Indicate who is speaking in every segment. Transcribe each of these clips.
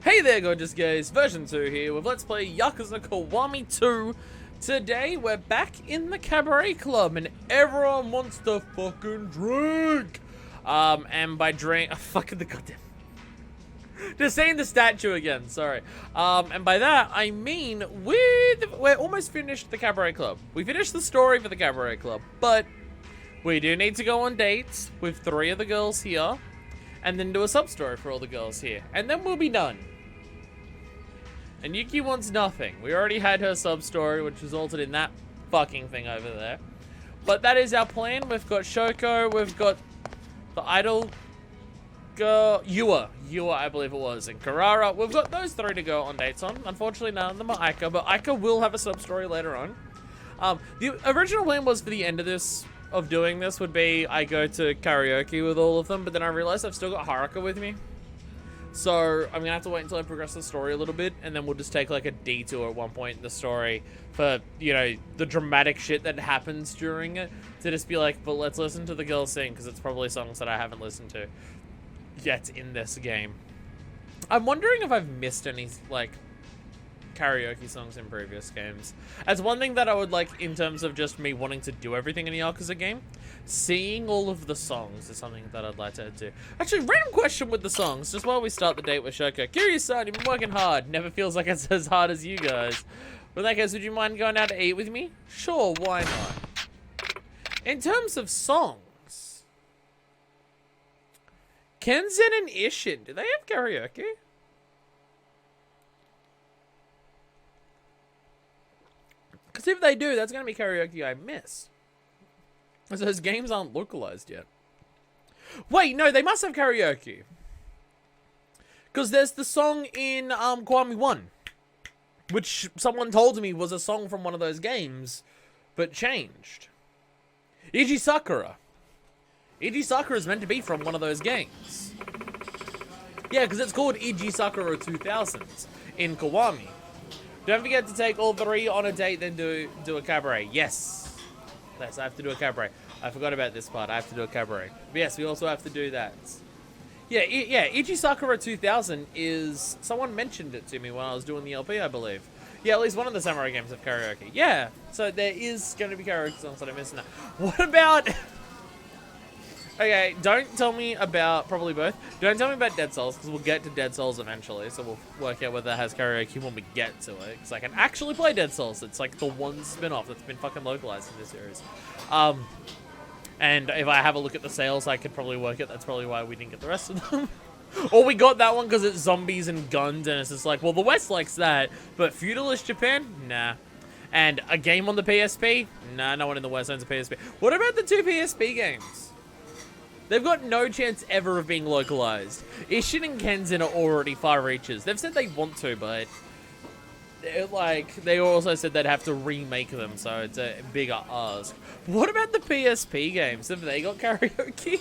Speaker 1: Hey there, gorgeous guys, version 2 here with Let's Play Yakuza Kiwami 2. Today, we're back in the Cabaret Club, and everyone wants to fucking drink. And by drink, fucking the goddamn... Just saying the statue again, sorry. And by that, I mean, we're almost finished the Cabaret Club. We finished the story for the Cabaret Club, but we do need to go on dates with 3 of the girls here, and then do a sub-story for all the girls here, and then we'll be done. And Yuki wants nothing. We already had her sub-story, which resulted in that fucking thing over there. But that is our plan. We've got Shoko, we've got the idol girl, Yua, I believe it was, and Karara. We've got those 3 to go on dates on. Unfortunately, none of them are Aika, but Aika will have a sub-story later on. The original plan was for the end of doing this would be I go to karaoke with all of them, but then I realized I've still got Haruka with me. So I'm gonna have to wait until I progress the story a little bit, and then we'll just take like a detour at one point in the story for, you know, the dramatic shit that happens during it, to just be like, but let's listen to the girls sing, because it's probably songs that I haven't listened to yet in this game. I'm wondering if I've missed any, like, karaoke songs in previous games. As one thing that I would like in terms of just me wanting to do everything in a Yakuza game, seeing all of the songs is something that I'd like to do. Actually, random question with the songs, just while we start the date with Shoko. Kiryu-san, you've been working hard. Never feels like it's as hard as you guys. But in that case, would you mind going out to eat with me? Sure, why not? In terms of songs, Kenzen and Ishin, do they have karaoke? Because if they do, that's going to be karaoke I miss. Because those games aren't localized yet. Wait, no, they must have karaoke. Because there's the song in Kiwami 1. Which someone told me was a song from one of those games, but changed. Iji Sakura. Iji Sakura is meant to be from one of those games. Yeah, because it's called Iji Sakura 2000 in Kiwami. Don't forget to take all 3 on a date, then do a cabaret. Yes. Yes, I have to do a cabaret. I forgot about this part. I have to do a cabaret. But yes, we also have to do that. Yeah, Ichi Sakura 2000 is... Someone mentioned it to me when I was doing the LP, I believe. Yeah, at least one of the samurai games have karaoke. Yeah, so there is going to be karaoke songs that I'm missing. What about... Okay, don't tell me about, probably both, don't tell me about Dead Souls, because we'll get to Dead Souls eventually, so we'll work out whether it has karaoke when we get to it, because I can actually play Dead Souls. It's like the one spin-off that's been fucking localized in this series. And if I have a look at the sales, I could probably work it. That's probably why we didn't get the rest of them. Or we got that one because it's zombies and guns, and it's just like, well, the West likes that, but feudalist Japan? Nah. And a game on the PSP? Nah, no one in the West owns a PSP. What about the 2 PSP games? They've got no chance ever of being localized. Ishin and Kenzen are already far reaches. They've said they want to, but they also said they'd have to remake them, so it's a bigger ask. What about the PSP games? Have they got karaoke?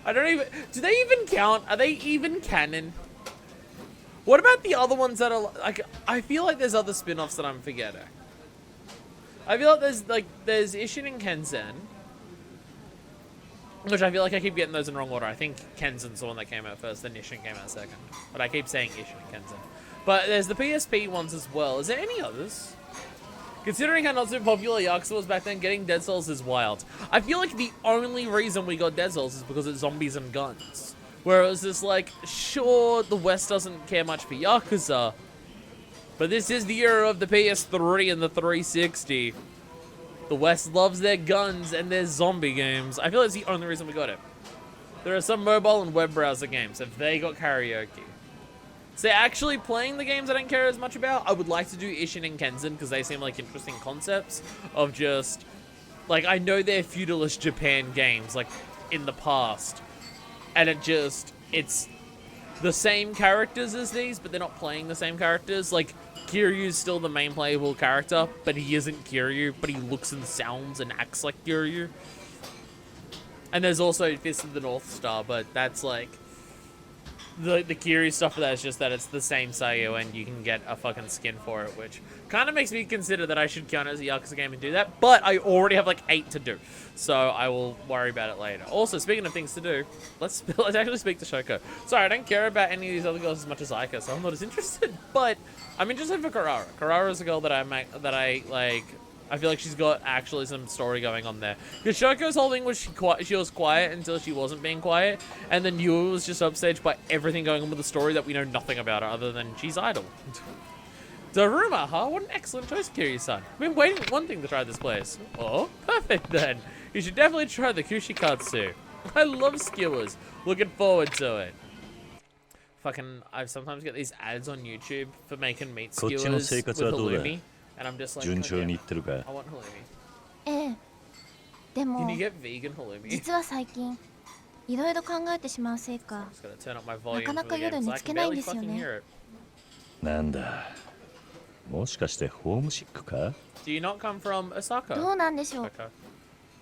Speaker 1: I don't even... Do they even count? Are they even canon? What about the other ones that are... Like, I feel like there's other spin-offs that I'm forgetting. I feel like there's Ishin and Kenzen. Which I feel like I keep getting those in the wrong order. I think Kenzen's the one that came out first, then Ishin came out second. But I keep saying Ishin and Kenzen. But there's the PSP ones as well. Is there any others? Considering how not so popular Yakuza was back then, getting Dead Souls is wild. I feel like the only reason we got Dead Souls is because it's zombies and guns. Where it was just like, sure, the West doesn't care much for Yakuza, but this is the era of the PS3 and the 360. The West loves their guns and their zombie games. I feel like it's the only reason we got it. There are some mobile and web browser games. Have they got karaoke? So actually playing the games I don't care as much about, I would like to do Ishin and Kenzen because they seem like interesting concepts of just... Like, I know they're feudalist Japan games, like, in the past. And it's the same characters as these, but they're not playing the same characters. Like, Kiryu's still the main playable character, but he isn't Kiryu, but he looks and sounds and acts like Kiryu. And there's also Fist of the North Star, but that's like... the Kiri stuff for that is just that it's the same Sayu and you can get a fucking skin for it, which kind of makes me consider that I should count it as a Yakuza game and do that, but I already have like 8 to do, so I will worry about it later. Also, speaking of things to do, let's actually speak to Shoko. Sorry, I don't care about any of these other girls as much as Aika, so I'm not as interested, but I'm interested for Karara. Karara is a girl that I feel like she's got actually some story going on there. Because Shoko's whole thing was she was quiet until she wasn't being quiet, and then Yua was just upstaged by everything going on with the story that we know nothing about her other than she's idle. Daruma, huh? What an excellent choice, Kiryu-san. I've been wanting to try this place. Oh, perfect then. You should definitely try the Kushikatsu. I love skewers. Looking forward to it. Fucking, I sometimes get these ads on YouTube for making meat skewers with halloumi. And I'm just like, okay, I want halloumi.
Speaker 2: ええ。で
Speaker 1: Can
Speaker 2: も
Speaker 1: you get vegan halloumi?
Speaker 2: 実は最近いろいろ考えてしまうせいか
Speaker 1: Just gotta turn up my volume
Speaker 2: なかな
Speaker 1: for
Speaker 2: か
Speaker 1: the
Speaker 2: 夜
Speaker 1: game,
Speaker 2: 寝
Speaker 1: so I
Speaker 2: つけ
Speaker 1: can
Speaker 2: ないん
Speaker 1: barely
Speaker 2: ですよ
Speaker 1: fucking
Speaker 2: ね。
Speaker 1: hear it.
Speaker 3: なんだ、もしかしてホームシックか？
Speaker 1: Do you not come from
Speaker 2: ど
Speaker 1: Osaka?
Speaker 2: うなんでしょう。
Speaker 1: Okay.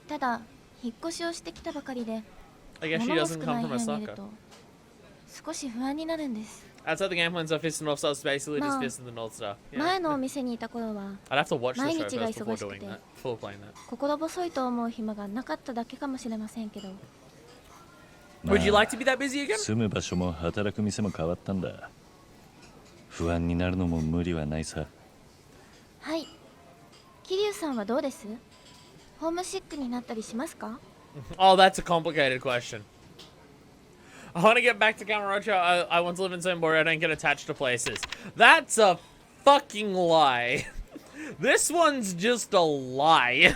Speaker 2: ただ引っ越しをしてきたばかりで
Speaker 1: I guess she
Speaker 2: 物も
Speaker 1: doesn't
Speaker 2: 少な
Speaker 1: come
Speaker 2: い
Speaker 1: from
Speaker 2: 部屋にいる
Speaker 1: Osaka.
Speaker 2: と少し不安になるんです。
Speaker 1: Outside the game plans are Fist and North Star, it's basically just
Speaker 2: No.
Speaker 1: Fist and the North Star.
Speaker 2: 前
Speaker 1: Yeah.
Speaker 2: のお店にいた頃は
Speaker 1: I'd have to watch the show
Speaker 2: 毎日が
Speaker 1: first
Speaker 2: 忙
Speaker 1: before
Speaker 2: しく
Speaker 1: doing
Speaker 2: て
Speaker 1: that, before playing that.
Speaker 2: 心細いと思う暇がなかっただけかもしれませんけど
Speaker 1: Would you like to be that busy again?
Speaker 3: 住む場所も働く店も変わったんだ。不安になるのも無理はないさ。
Speaker 2: はい。桐生さんはどうです？ホームシックになったりしますか？
Speaker 1: Oh, that's a complicated question. I want to get back to Kamurocho. I want to live in Senbori. I don't get attached to places. That's a fucking lie. This one's just a lie.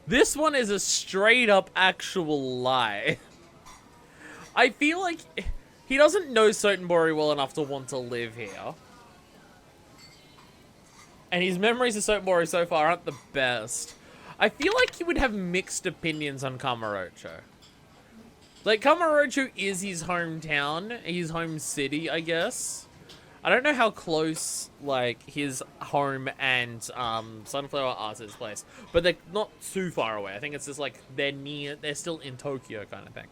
Speaker 1: This one is a straight up actual lie. I feel like he doesn't know Sotenbori well enough to want to live here. And his memories of Sotenbori so far aren't the best. I feel like he would have mixed opinions on Kamurocho. Like, Kamurocho is his hometown, his home city, I guess. I don't know how close, like, his home and Sunflower are to this place. But they're not too far away. I think it's just, like, they're still in Tokyo kind of thing.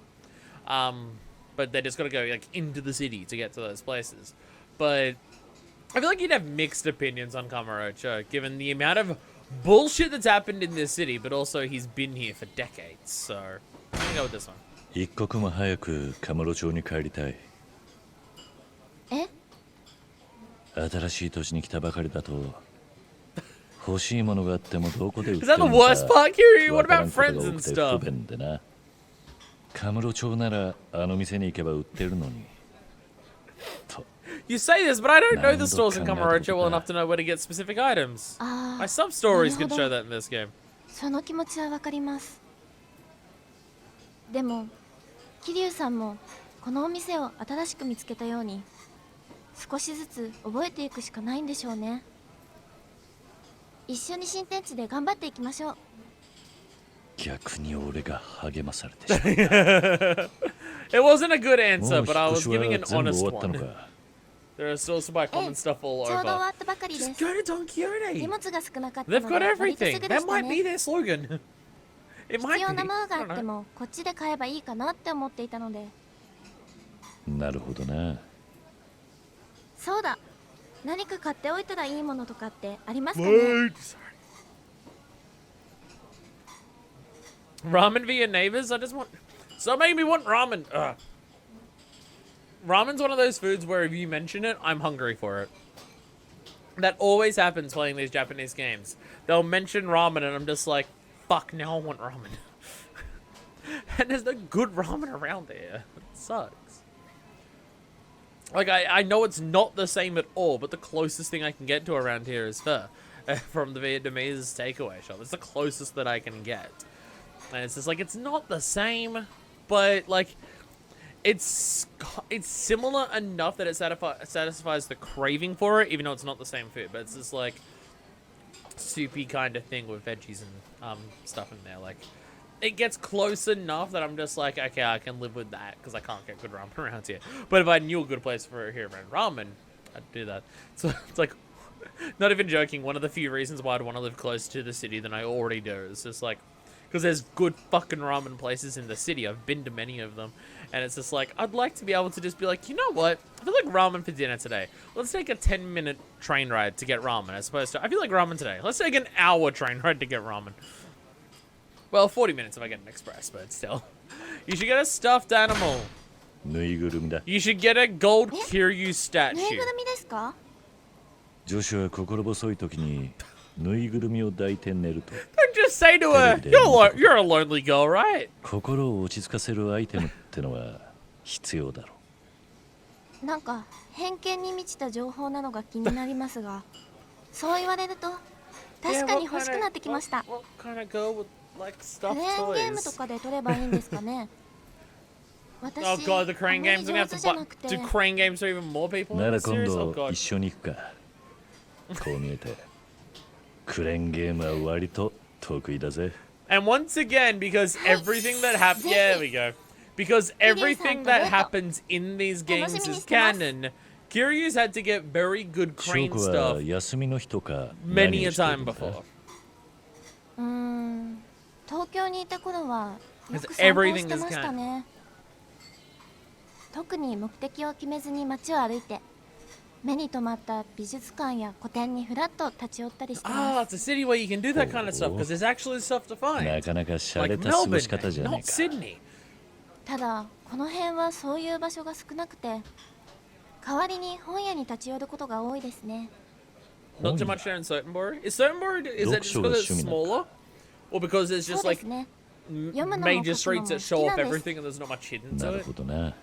Speaker 1: But they just gotta go, like, into the city to get to those places. But I feel like you'd have mixed opinions on Kamurocho, given the amount of bullshit that's happened in this city, but also he's been here for decades, so I'm gonna go with this one.
Speaker 3: 一刻も早くカムロ町に帰りたい。
Speaker 2: え？
Speaker 3: 新しい土地に来たばかりだと欲しいものがあってもどこで売って
Speaker 1: Is that
Speaker 3: る
Speaker 1: the
Speaker 3: のか
Speaker 1: worst part, Kiri? What
Speaker 3: わからん
Speaker 1: about
Speaker 3: ことが
Speaker 1: friends
Speaker 3: 多
Speaker 1: and
Speaker 3: くて
Speaker 1: stuff?
Speaker 3: 不便でな。カムロ町ならあの店に行けば売ってるのに。と
Speaker 1: You say this, but I don't know the
Speaker 3: Nando
Speaker 1: stores in
Speaker 3: Kanado
Speaker 1: Kamurocho well
Speaker 3: ka.
Speaker 1: enough to know where to get specific items.
Speaker 2: あ
Speaker 1: My
Speaker 2: あ、
Speaker 1: sub stories could
Speaker 2: なるほど。
Speaker 1: show that in this game.
Speaker 2: その気持ちはわかります。でも桐生さんもこのお店を新しく見つけたように少しずつ覚えていくしかないんでしょうね。一緒に新天地で頑張っていきましょう。
Speaker 3: 逆に俺が励まされてしまう。
Speaker 1: It wasn't a good
Speaker 3: も
Speaker 1: answer,
Speaker 3: う
Speaker 1: but I
Speaker 3: 引っ
Speaker 1: was
Speaker 3: 越しは
Speaker 1: giving an
Speaker 3: 全部
Speaker 1: honest
Speaker 3: 終わったの
Speaker 1: one.
Speaker 3: か。
Speaker 1: There are still some by common stuff all
Speaker 2: ちょうど終わ
Speaker 1: over.
Speaker 2: ったばかりで
Speaker 1: Just
Speaker 2: す。
Speaker 1: go to Don
Speaker 2: 荷
Speaker 1: Quixote.
Speaker 2: 物が少なかった
Speaker 1: They've
Speaker 2: の
Speaker 1: got
Speaker 2: で割とす
Speaker 1: everything.
Speaker 2: ぐで
Speaker 1: That
Speaker 2: した
Speaker 1: might be
Speaker 2: ね。
Speaker 1: their slogan. It
Speaker 2: 必
Speaker 1: might
Speaker 2: 要
Speaker 1: be.
Speaker 2: なものが
Speaker 1: I
Speaker 2: あ
Speaker 1: don't
Speaker 2: って
Speaker 1: know.
Speaker 2: もこっちで買えばいいかなって思っていたので。
Speaker 3: なるほどな。
Speaker 2: そうだ。何か買っておいたらいいものとかってありますかね？
Speaker 1: Wait. Sorry. Ramen via neighbors? I just want... Stop making me want ramen. Ugh. Ramen's one of those foods where if you mention it, I'm hungry for it. That always happens playing these Japanese games. They'll mention ramen and I'm just like, fuck, now I want ramen. And there's no good ramen around here. It sucks. Like, I know it's not the same at all, but the closest thing I can get to around here is pho from the Vietnamese takeaway shop. It's the closest that I can get. And it's just like, it's not the same, but like, it's similar enough that it satisfies the craving for it, even though it's not the same food. But it's just like soupy kind of thing with veggies and stuff in there. Like, it gets close enough that I'm just like, okay, I can live with that because I can't get good ramen around here. But if I knew a good place for here around ramen, I'd do that. So it's like, not even joking, one of the few reasons why I'd want to live close to the city than I already do. It's just like, because because there's good fucking ramen places in the city. I've been to many of them, and it's just like I'd like to be able to just be like, you know what? I feel like ramen for dinner today. Let's take a 10-minute train ride to get ramen, as opposed to I feel like ramen today. Let's take an hour train ride to get ramen. Well, 40 minutes if I get an express, but still. You should get a stuffed animal.
Speaker 3: ぬいぐるみだ。
Speaker 1: You should get a gold Kiryu
Speaker 2: ぬい
Speaker 1: statue.
Speaker 2: ぐるみですか？
Speaker 3: 女子は心細い時にぬいぐるみを抱いて寝ると
Speaker 1: Don't just say to her, you're a lonely girl, right?
Speaker 3: 心を落ち着かせるアイテムってのは必要だろ
Speaker 2: なんか偏見に満ちた情報なのが気になりますが、そう言われると確かに欲しくなってきました。
Speaker 1: What kind of girl would like
Speaker 2: ク
Speaker 1: stuffed
Speaker 2: レーンゲームと
Speaker 1: toys?
Speaker 2: かで取ればいいんですかね。私
Speaker 1: Oh god, the
Speaker 2: あ
Speaker 1: crane
Speaker 2: まり
Speaker 1: games. We're gonna
Speaker 2: 上
Speaker 1: have
Speaker 2: 手
Speaker 1: to
Speaker 2: じゃな
Speaker 1: buy.
Speaker 2: くて
Speaker 1: Do crane games for even more people
Speaker 3: う。な
Speaker 1: in
Speaker 3: ら
Speaker 1: the
Speaker 3: 今
Speaker 1: series? Oh
Speaker 3: 度
Speaker 1: god.
Speaker 3: 一緒に行くか。こう見えてクレーンゲームは割と得意だぜ。
Speaker 1: And once again, because everything that happens, yeah, there we go. Because everything that happens in these games is canon. Kiryu's had to get very good
Speaker 3: 翔
Speaker 1: crane
Speaker 3: 子
Speaker 1: stuff
Speaker 3: は休みの日とか
Speaker 1: many
Speaker 3: 何
Speaker 1: a
Speaker 3: をしている
Speaker 1: time
Speaker 3: んだ
Speaker 1: before.
Speaker 2: 東京にいた頃はよ
Speaker 1: Because
Speaker 2: く散歩
Speaker 1: everything
Speaker 2: して
Speaker 1: is
Speaker 2: ましたね。特に目的を決めずに街を歩いて、目に留まった美術館や古典にふらっと立ち寄ったりしてま
Speaker 1: Ah, it's a city where you can do that kind of stuff because there's actually stuff to
Speaker 3: な
Speaker 1: find.
Speaker 3: かなか洒
Speaker 1: Like
Speaker 3: 落た過ご
Speaker 1: Melbourne,
Speaker 3: し方じゃな
Speaker 1: not
Speaker 3: いか。
Speaker 1: Sydney.
Speaker 2: す。ただこの辺はそういう場所が少なくて、代わりに本屋に立ち寄ることが多いですね。
Speaker 1: Not too much there in Sotenborg. Is Sotenborg, is that just because it's smaller? Or because there's
Speaker 2: そ
Speaker 1: just
Speaker 2: うで
Speaker 1: like
Speaker 2: すね。
Speaker 1: major streets that show off
Speaker 2: 読むのも書くのも好きなんです。
Speaker 1: everything and there's not much hidden
Speaker 3: な
Speaker 1: to
Speaker 3: る
Speaker 1: it?
Speaker 3: ほどな。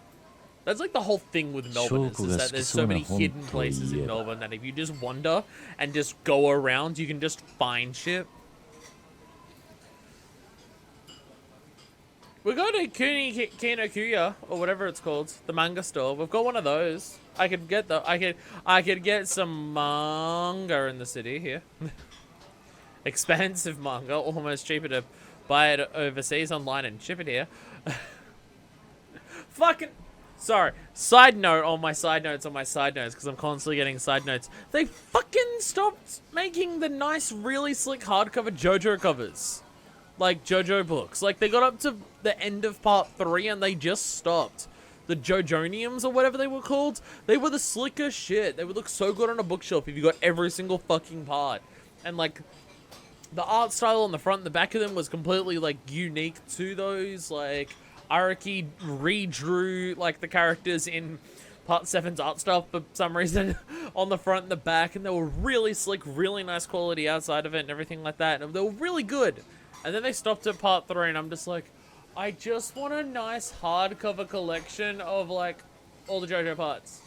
Speaker 1: That's like the whole thing with Melbourne is,
Speaker 3: 翔子が
Speaker 1: that
Speaker 3: 好き
Speaker 1: there's
Speaker 3: そ
Speaker 1: so
Speaker 3: うな
Speaker 1: many
Speaker 3: 本
Speaker 1: hidden
Speaker 3: と
Speaker 1: places
Speaker 3: い
Speaker 1: in
Speaker 3: えば
Speaker 1: Melbourne that if you just wander and just go around, you can just find shit. We go to Kinokuya or whatever it's called, the manga store. We've got one of those. I could get get some manga in the city here. Expensive manga, almost cheaper to buy it overseas online and ship it here. Fucking sorry. Side note on my side notes because I'm constantly getting side notes. They fucking stopped making the nice, really slick hardcover JoJo covers. Like JoJo books. Like they got up to the end of part 3 and they just stopped. The JoJoniums or whatever they were called. They were the slickest shit. They would look so good on a bookshelf if you got every single fucking part. And like the art style on the front and the back of them was completely like unique to those. Like Araki redrew like the characters in part 7's art style for some reason on the front and the back, and they were really slick, really nice quality outside of it and everything like that. And they were really good. And then they stopped at part 3 and I'm just like, I just want a nice hardcover collection of like all the JoJo parts.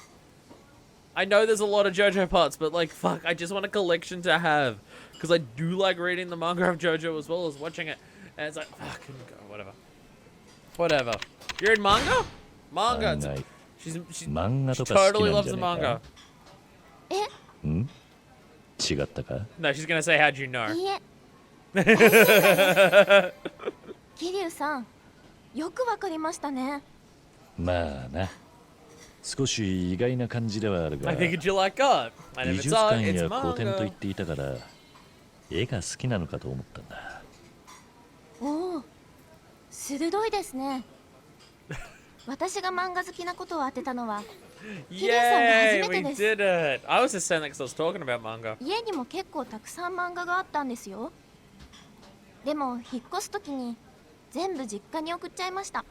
Speaker 1: I know there's a lot of JoJo parts, but like fuck, I just want a collection to have. Because I do like reading the manga of JoJo as well as watching it. And it's like, fucking go, whatever. Whatever. You're in manga? Manga. It's,
Speaker 3: 案外
Speaker 1: she
Speaker 3: 漫画とか好き
Speaker 1: totally
Speaker 3: なん
Speaker 1: loves
Speaker 3: じゃ
Speaker 1: the
Speaker 3: ないか
Speaker 2: え、
Speaker 3: 違ったか
Speaker 1: No, she's gonna say, how'd you know?
Speaker 2: いいえ。桐生さん、よくわかりましたね。
Speaker 3: まあな少し意外な感じではあるが
Speaker 1: I figured you like art. And
Speaker 3: 美
Speaker 1: if
Speaker 3: 術
Speaker 1: it's art,
Speaker 3: 館
Speaker 1: it's
Speaker 3: や古典と言っ
Speaker 1: manga.
Speaker 3: ていたから絵が好きなのかと思ったんだ
Speaker 2: おお、鋭いですね。私が漫画好きなことを当てたのは、
Speaker 1: Yay, we
Speaker 2: 初めてです
Speaker 1: did it. I was just saying that because I was talking about manga.
Speaker 2: 家にも結構たくさん漫画があったんですよ。でも引っ越すときに全部実家に送っちゃいました。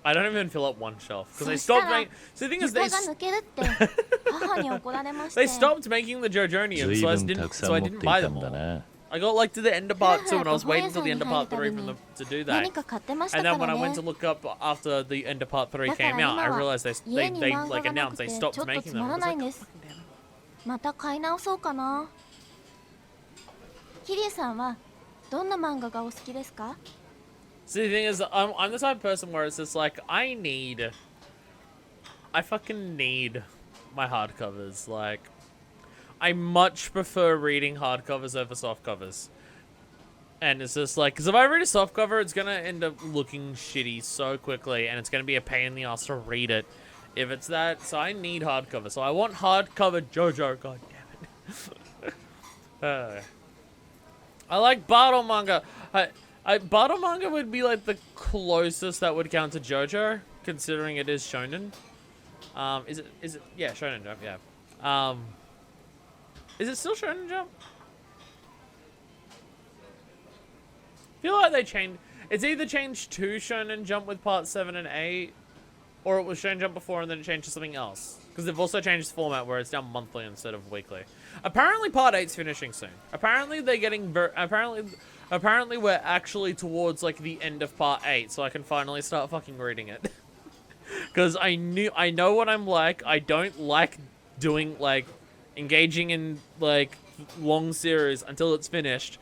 Speaker 1: I don't even fill up one shelf because
Speaker 2: そ
Speaker 1: they
Speaker 2: した
Speaker 1: stopped
Speaker 2: ら
Speaker 1: making. So the thing is,
Speaker 2: 床が抜けるって母に怒られまして。
Speaker 1: they stopped making the JoJoniums,
Speaker 3: 随
Speaker 1: so I
Speaker 3: 分た
Speaker 1: didn't,
Speaker 3: くさ
Speaker 1: so I
Speaker 3: ん持って
Speaker 1: didn't
Speaker 3: い
Speaker 1: buy
Speaker 3: た
Speaker 1: them
Speaker 3: んだ
Speaker 1: all.
Speaker 3: な
Speaker 1: I got like to the end of part 2 and I was waiting till the end of part 3 to do
Speaker 2: 何
Speaker 1: that.
Speaker 2: か買ってました
Speaker 1: And
Speaker 2: か
Speaker 1: then when
Speaker 2: ら
Speaker 1: I went
Speaker 2: ね
Speaker 1: to。look up after the end of part 3
Speaker 2: だから
Speaker 1: came
Speaker 2: 今
Speaker 1: out, I
Speaker 2: は
Speaker 1: realized they
Speaker 2: 家に
Speaker 1: they
Speaker 2: 漫画
Speaker 1: like
Speaker 2: がな
Speaker 1: announced
Speaker 2: くて
Speaker 1: they
Speaker 2: ちょっ
Speaker 1: stopped
Speaker 2: と
Speaker 1: making
Speaker 2: つ
Speaker 1: them.
Speaker 2: ま
Speaker 1: I
Speaker 2: ら
Speaker 1: was
Speaker 2: ないん
Speaker 1: like,
Speaker 2: です。また買い直そうかな。桐生さんはどんな漫画がお好きですか？
Speaker 1: See, the thing is, I'm the type of person where it's just like, I fucking need my hardcovers. Like, I much prefer reading hardcovers over softcovers. And it's just like, because if I read a softcover, it's going to end up looking shitty so quickly, and it's going to be a pain in the ass to read it if it's that. So I need hardcover. So I want hardcover JoJo, god damn it. I like battle manga. I Battle manga would be like the closest that would count to JoJo, considering it is shonen. Is it? Yeah, Shonen Jump. Yeah. Is it still Shonen Jump? I feel like they changed. It's either changed to Shonen Jump with part 7 and 8, or it was Shonen Jump before and then it changed to something else. Because they've also changed the format where it's down monthly instead of weekly. Apparently, part 8's finishing soon. Apparently, they're getting apparently, we're actually towards like the end of part 8, so I can finally start fucking reading it. Because I know what I'm like. I don't like doing like engaging in like long series until it's finished.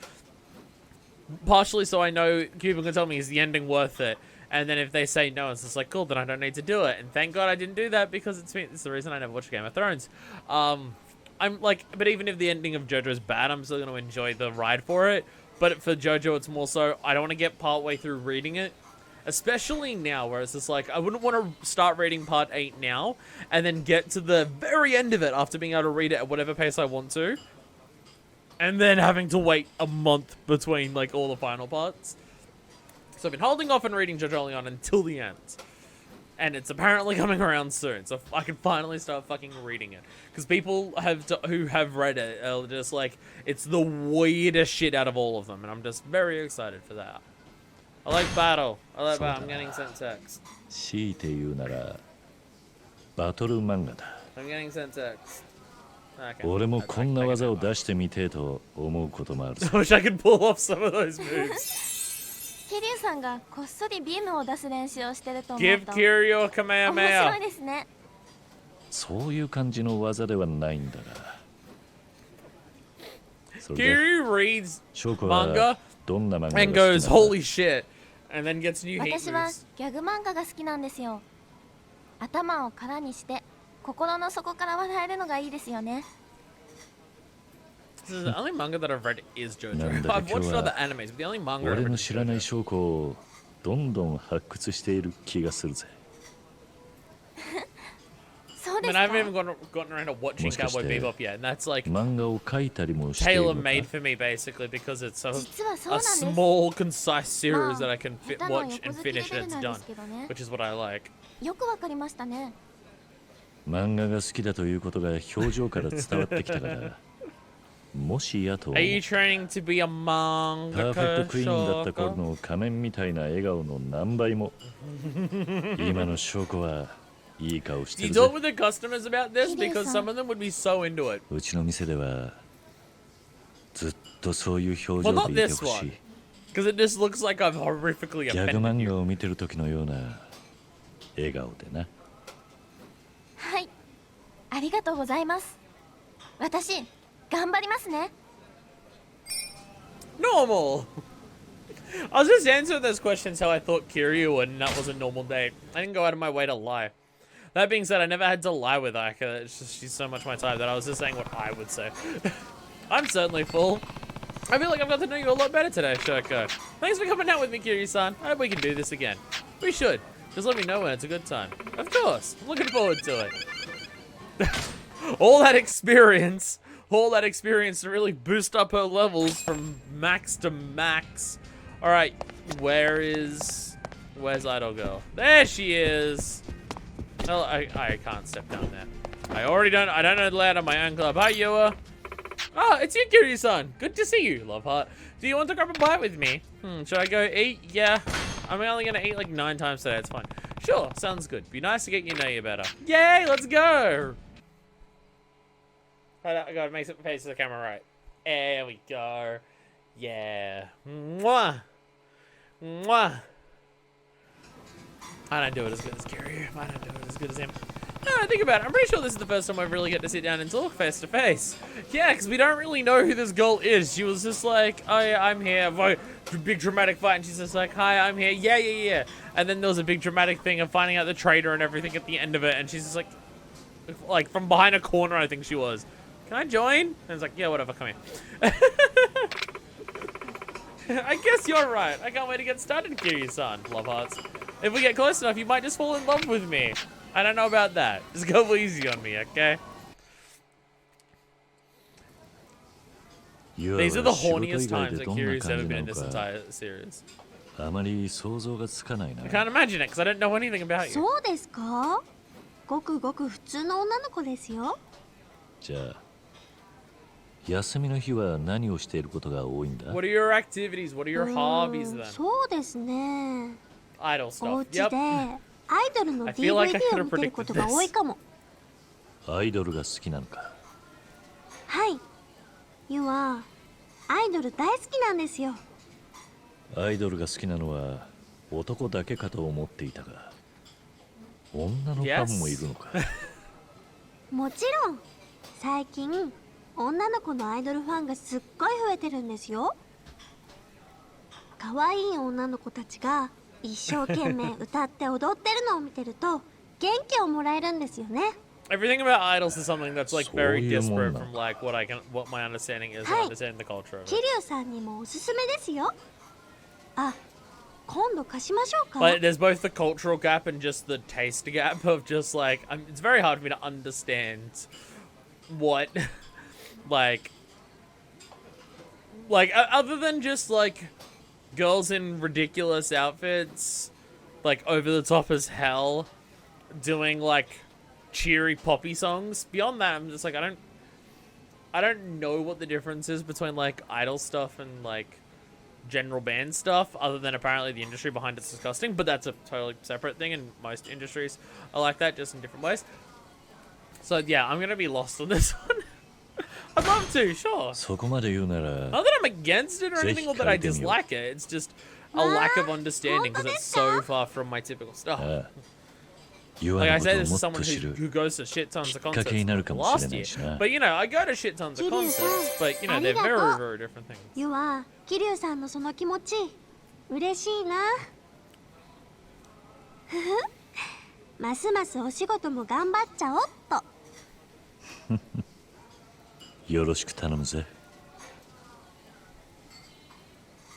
Speaker 1: Partially so I know people can tell me, is the ending worth it? And then if they say no, it's just like, cool, then I don't need to do it. And thank God I didn't do that, because it's the reason I never watched Game of Thrones. I'm like, but even if the ending of JoJo is bad, I'm still going to enjoy the ride for it. But for JoJo, it's more so, I don't want to get part way through reading it. Especially now, where it's just like, I wouldn't want to start reading part 8 now, and then get to the very end of it after being able to read it at whatever pace I want to. And then having to wait a month between, like, all the final parts. So I've been holding off on reading JoJo Leon until the end. And it's apparently coming around soon, so I can finally start fucking reading it. Because people who have read it are just like, it's the weirdest shit out of all of them. And I'm just very excited for that. I like battle. I like battle. I'm getting sent text.
Speaker 3: 強いて言うならバトル漫画だ。
Speaker 1: I'm getting sent text. Okay.
Speaker 3: 俺もこんな技を出してみてえと思うこともある。
Speaker 1: I wish I could pull off some of those moves.
Speaker 2: 桐生さんがこっそりビームを出す練習をしてると思う
Speaker 1: Give
Speaker 2: と
Speaker 1: Kiryu a
Speaker 2: 面白
Speaker 1: Kamehameha.
Speaker 2: いですね。
Speaker 3: そういう感じの技ではないんだが。それで
Speaker 1: Kiryu reads
Speaker 3: 翔子
Speaker 1: manga
Speaker 3: はどんな漫画
Speaker 1: and
Speaker 3: が好
Speaker 1: goes,
Speaker 3: きなの
Speaker 1: holy shit. And then gets new hate
Speaker 2: 私は
Speaker 1: moves.
Speaker 2: ギャグ漫画が好きなんですよ。頭を空にして心の底から笑えるのがいいですよね。
Speaker 1: This is the only manga that I've read is
Speaker 3: なん
Speaker 1: JoJo.
Speaker 3: だか
Speaker 1: I've
Speaker 3: 今
Speaker 1: watched
Speaker 3: 日は
Speaker 1: other animes, but the only manga I've
Speaker 3: 俺
Speaker 1: read
Speaker 3: の
Speaker 1: is
Speaker 3: 知らない
Speaker 1: JoJo.
Speaker 3: 証拠をどんどん発掘している気がするぜ。
Speaker 2: そう
Speaker 1: I
Speaker 2: で
Speaker 1: mean,
Speaker 2: す
Speaker 1: I
Speaker 2: か。
Speaker 1: haven't even gotten around to watching Cowboy Bebop yet, and that's like
Speaker 3: 漫画を描いたりもしているのか。
Speaker 1: tailor-made for me basically because it's
Speaker 2: 実はそうな
Speaker 1: a
Speaker 2: んです。
Speaker 1: small, concise series that I can
Speaker 2: 下手の
Speaker 1: watch
Speaker 2: 横
Speaker 1: and
Speaker 2: 好きレ
Speaker 1: finish
Speaker 2: ベ
Speaker 1: and
Speaker 2: ル
Speaker 1: it's
Speaker 2: なん
Speaker 1: done,
Speaker 2: ですけどね。
Speaker 1: which is what I like.
Speaker 2: よくわかりましたね。
Speaker 3: 漫画が好きだということが表情から伝わってきたからもしやと思う
Speaker 1: Are you training to be a
Speaker 3: パーフェク
Speaker 1: manga?
Speaker 3: トクイーンだった頃の仮面みたいな笑顔の何倍も今の証拠はいい顔し
Speaker 1: Do
Speaker 3: て
Speaker 1: you
Speaker 3: るぜ
Speaker 1: talk with the customers about this? Because some of them would be so into it.
Speaker 3: うちの店ではずっとそういう表
Speaker 1: Well,
Speaker 3: 情
Speaker 1: not
Speaker 3: でいて
Speaker 1: this
Speaker 3: ほし
Speaker 1: one.
Speaker 3: い
Speaker 1: Because it just looks like I've horrifically
Speaker 3: ギャグ
Speaker 1: offended
Speaker 3: 漫
Speaker 1: you.
Speaker 3: 画を見てる時のような笑顔でな
Speaker 2: はい。ありがとうございます。私、頑張りますね。
Speaker 1: Normal! I was just answering those questions how I thought Kiryu would, and that was a normal day. I didn't go out of my way to lie. That being said, I never had to lie with Aika. It's just, she's so much my type that I was just saying what I would say. I'm certainly full. I feel like I've got to know you a lot better today, Shoko. Thanks for coming out with me, Kiryu-san. I hope we can do this again. We should. Just let me know when it's a good time. Of course. I'm looking forward to it. all that experience to really boost up her levels from max to max. All right, where's Idol Girl? There she is. Oh, I can't step down there. I don't know the layout of my own club. Hi, Yua. Oh, it's you, Kiryu-san. Good to see you, love heart. Do you want to grab a bite with me? Should I go eat? Yeah. I'm only gonna eat like 9 times today. It's fine. Sure, sounds good. Be nice to get you know you better. Yay, let's go. I gotta make it face the camera right. There we go. Yeah. Mwah. Mwah. I don't do it as good as Kiryu. I don't do it as good as him. No, think about it. I'm pretty sure this is the first time I've really get to sit down and talk face to face. Yeah, because we don't really know who this girl is. She was just like, oh yeah, I'm here. Big dramatic fight. And she's just like, hi, I'm here. Yeah. And then there was a big dramatic thing of finding out the traitor and everything at the end of it. And she's just like from behind a corner, I think she was. Can I join? And it's like, yeah, whatever, come here. I guess you're right. I can't wait to get started, Kiryu-san. Love hearts. If we get close enough, you might just fall in love with me. I don't know about that. Just go easy on me, okay?
Speaker 3: ユア
Speaker 1: These are the
Speaker 3: は仕事以
Speaker 1: horniest
Speaker 3: 外
Speaker 1: times
Speaker 3: で
Speaker 1: that
Speaker 3: どんな
Speaker 1: Kiryu's
Speaker 3: 感
Speaker 1: ever
Speaker 3: じ
Speaker 1: been
Speaker 3: な
Speaker 1: in
Speaker 3: の
Speaker 1: this
Speaker 3: か
Speaker 1: entire series.
Speaker 3: あまり想像がつかないな。
Speaker 1: I can't imagine it because I don't know anything about you.
Speaker 2: そうですか？ごくごく普通の女の子ですよ。
Speaker 3: じゃあ休みの日は何をしていることが多いんだ？
Speaker 1: What are your activities? What are your hobbies
Speaker 2: うーん
Speaker 1: then?
Speaker 2: そうですね。
Speaker 1: Idle
Speaker 2: お
Speaker 1: stuff.
Speaker 2: 家でア
Speaker 1: Yep.
Speaker 2: イドルの
Speaker 1: I feel like I
Speaker 2: DVD
Speaker 1: could
Speaker 2: を
Speaker 1: have
Speaker 2: 見てる
Speaker 1: predicted
Speaker 2: ことが多いかも。
Speaker 3: アイドルが好きなのか？
Speaker 2: はい。ユはアイドル大好きなんですよ。
Speaker 3: アイドルが好きなのは男だけかと思っていたが、女のファンもいるのか？
Speaker 2: もちろん最近女の子のアイドルファンがすっごい増えてるんですよ。可愛い女の子たちが一生懸命歌って踊ってるのを見てると元気をもらえるんですよね。
Speaker 1: Everything about idols is something that's like very
Speaker 3: そういうもん
Speaker 1: disparate
Speaker 3: な
Speaker 1: from like what my understanding is of
Speaker 2: はい。
Speaker 1: understanding the culture of
Speaker 2: 桐
Speaker 1: it.
Speaker 2: 生さんにもおすすめですよ。あ、今度貸しましょうか。
Speaker 1: But there's both the cultural gap and just the taste gap of just like it's very hard for me to understand what like other than just like girls in ridiculous outfits, like over the top as hell, doing like cheery poppy songs. Beyond that, I'm just like I don't know what the difference is between like idol stuff and like general band stuff, other than apparently the industry behind it's disgusting. But that's a totally separate thing, and most industries are like that, just in different ways. So yeah, I'm gonna be lost on this one. I'd love to, sure.
Speaker 3: そこまで言うなら
Speaker 1: Not that I'm against it or anything, or that I dislike it. It's just a lack of understanding because it's so far from my typical stuff.
Speaker 3: ああユア
Speaker 1: Like
Speaker 3: の
Speaker 1: I
Speaker 3: こ
Speaker 1: say,
Speaker 3: とを
Speaker 1: this
Speaker 3: も
Speaker 1: is
Speaker 3: っ
Speaker 1: someone
Speaker 3: と知
Speaker 1: who
Speaker 3: る
Speaker 1: goes to shit tons of
Speaker 3: きっかけ
Speaker 1: concerts
Speaker 3: になるかもしれ
Speaker 1: last
Speaker 3: ない
Speaker 1: year.
Speaker 3: しな。
Speaker 1: But you know, I go to shit tons of concerts, but you know, they're very, very different things.
Speaker 2: ユは桐生さんのその気持ち嬉しいな。ふふ。ますますお仕事も頑張っちゃおっと。
Speaker 3: よろしく頼むぜ。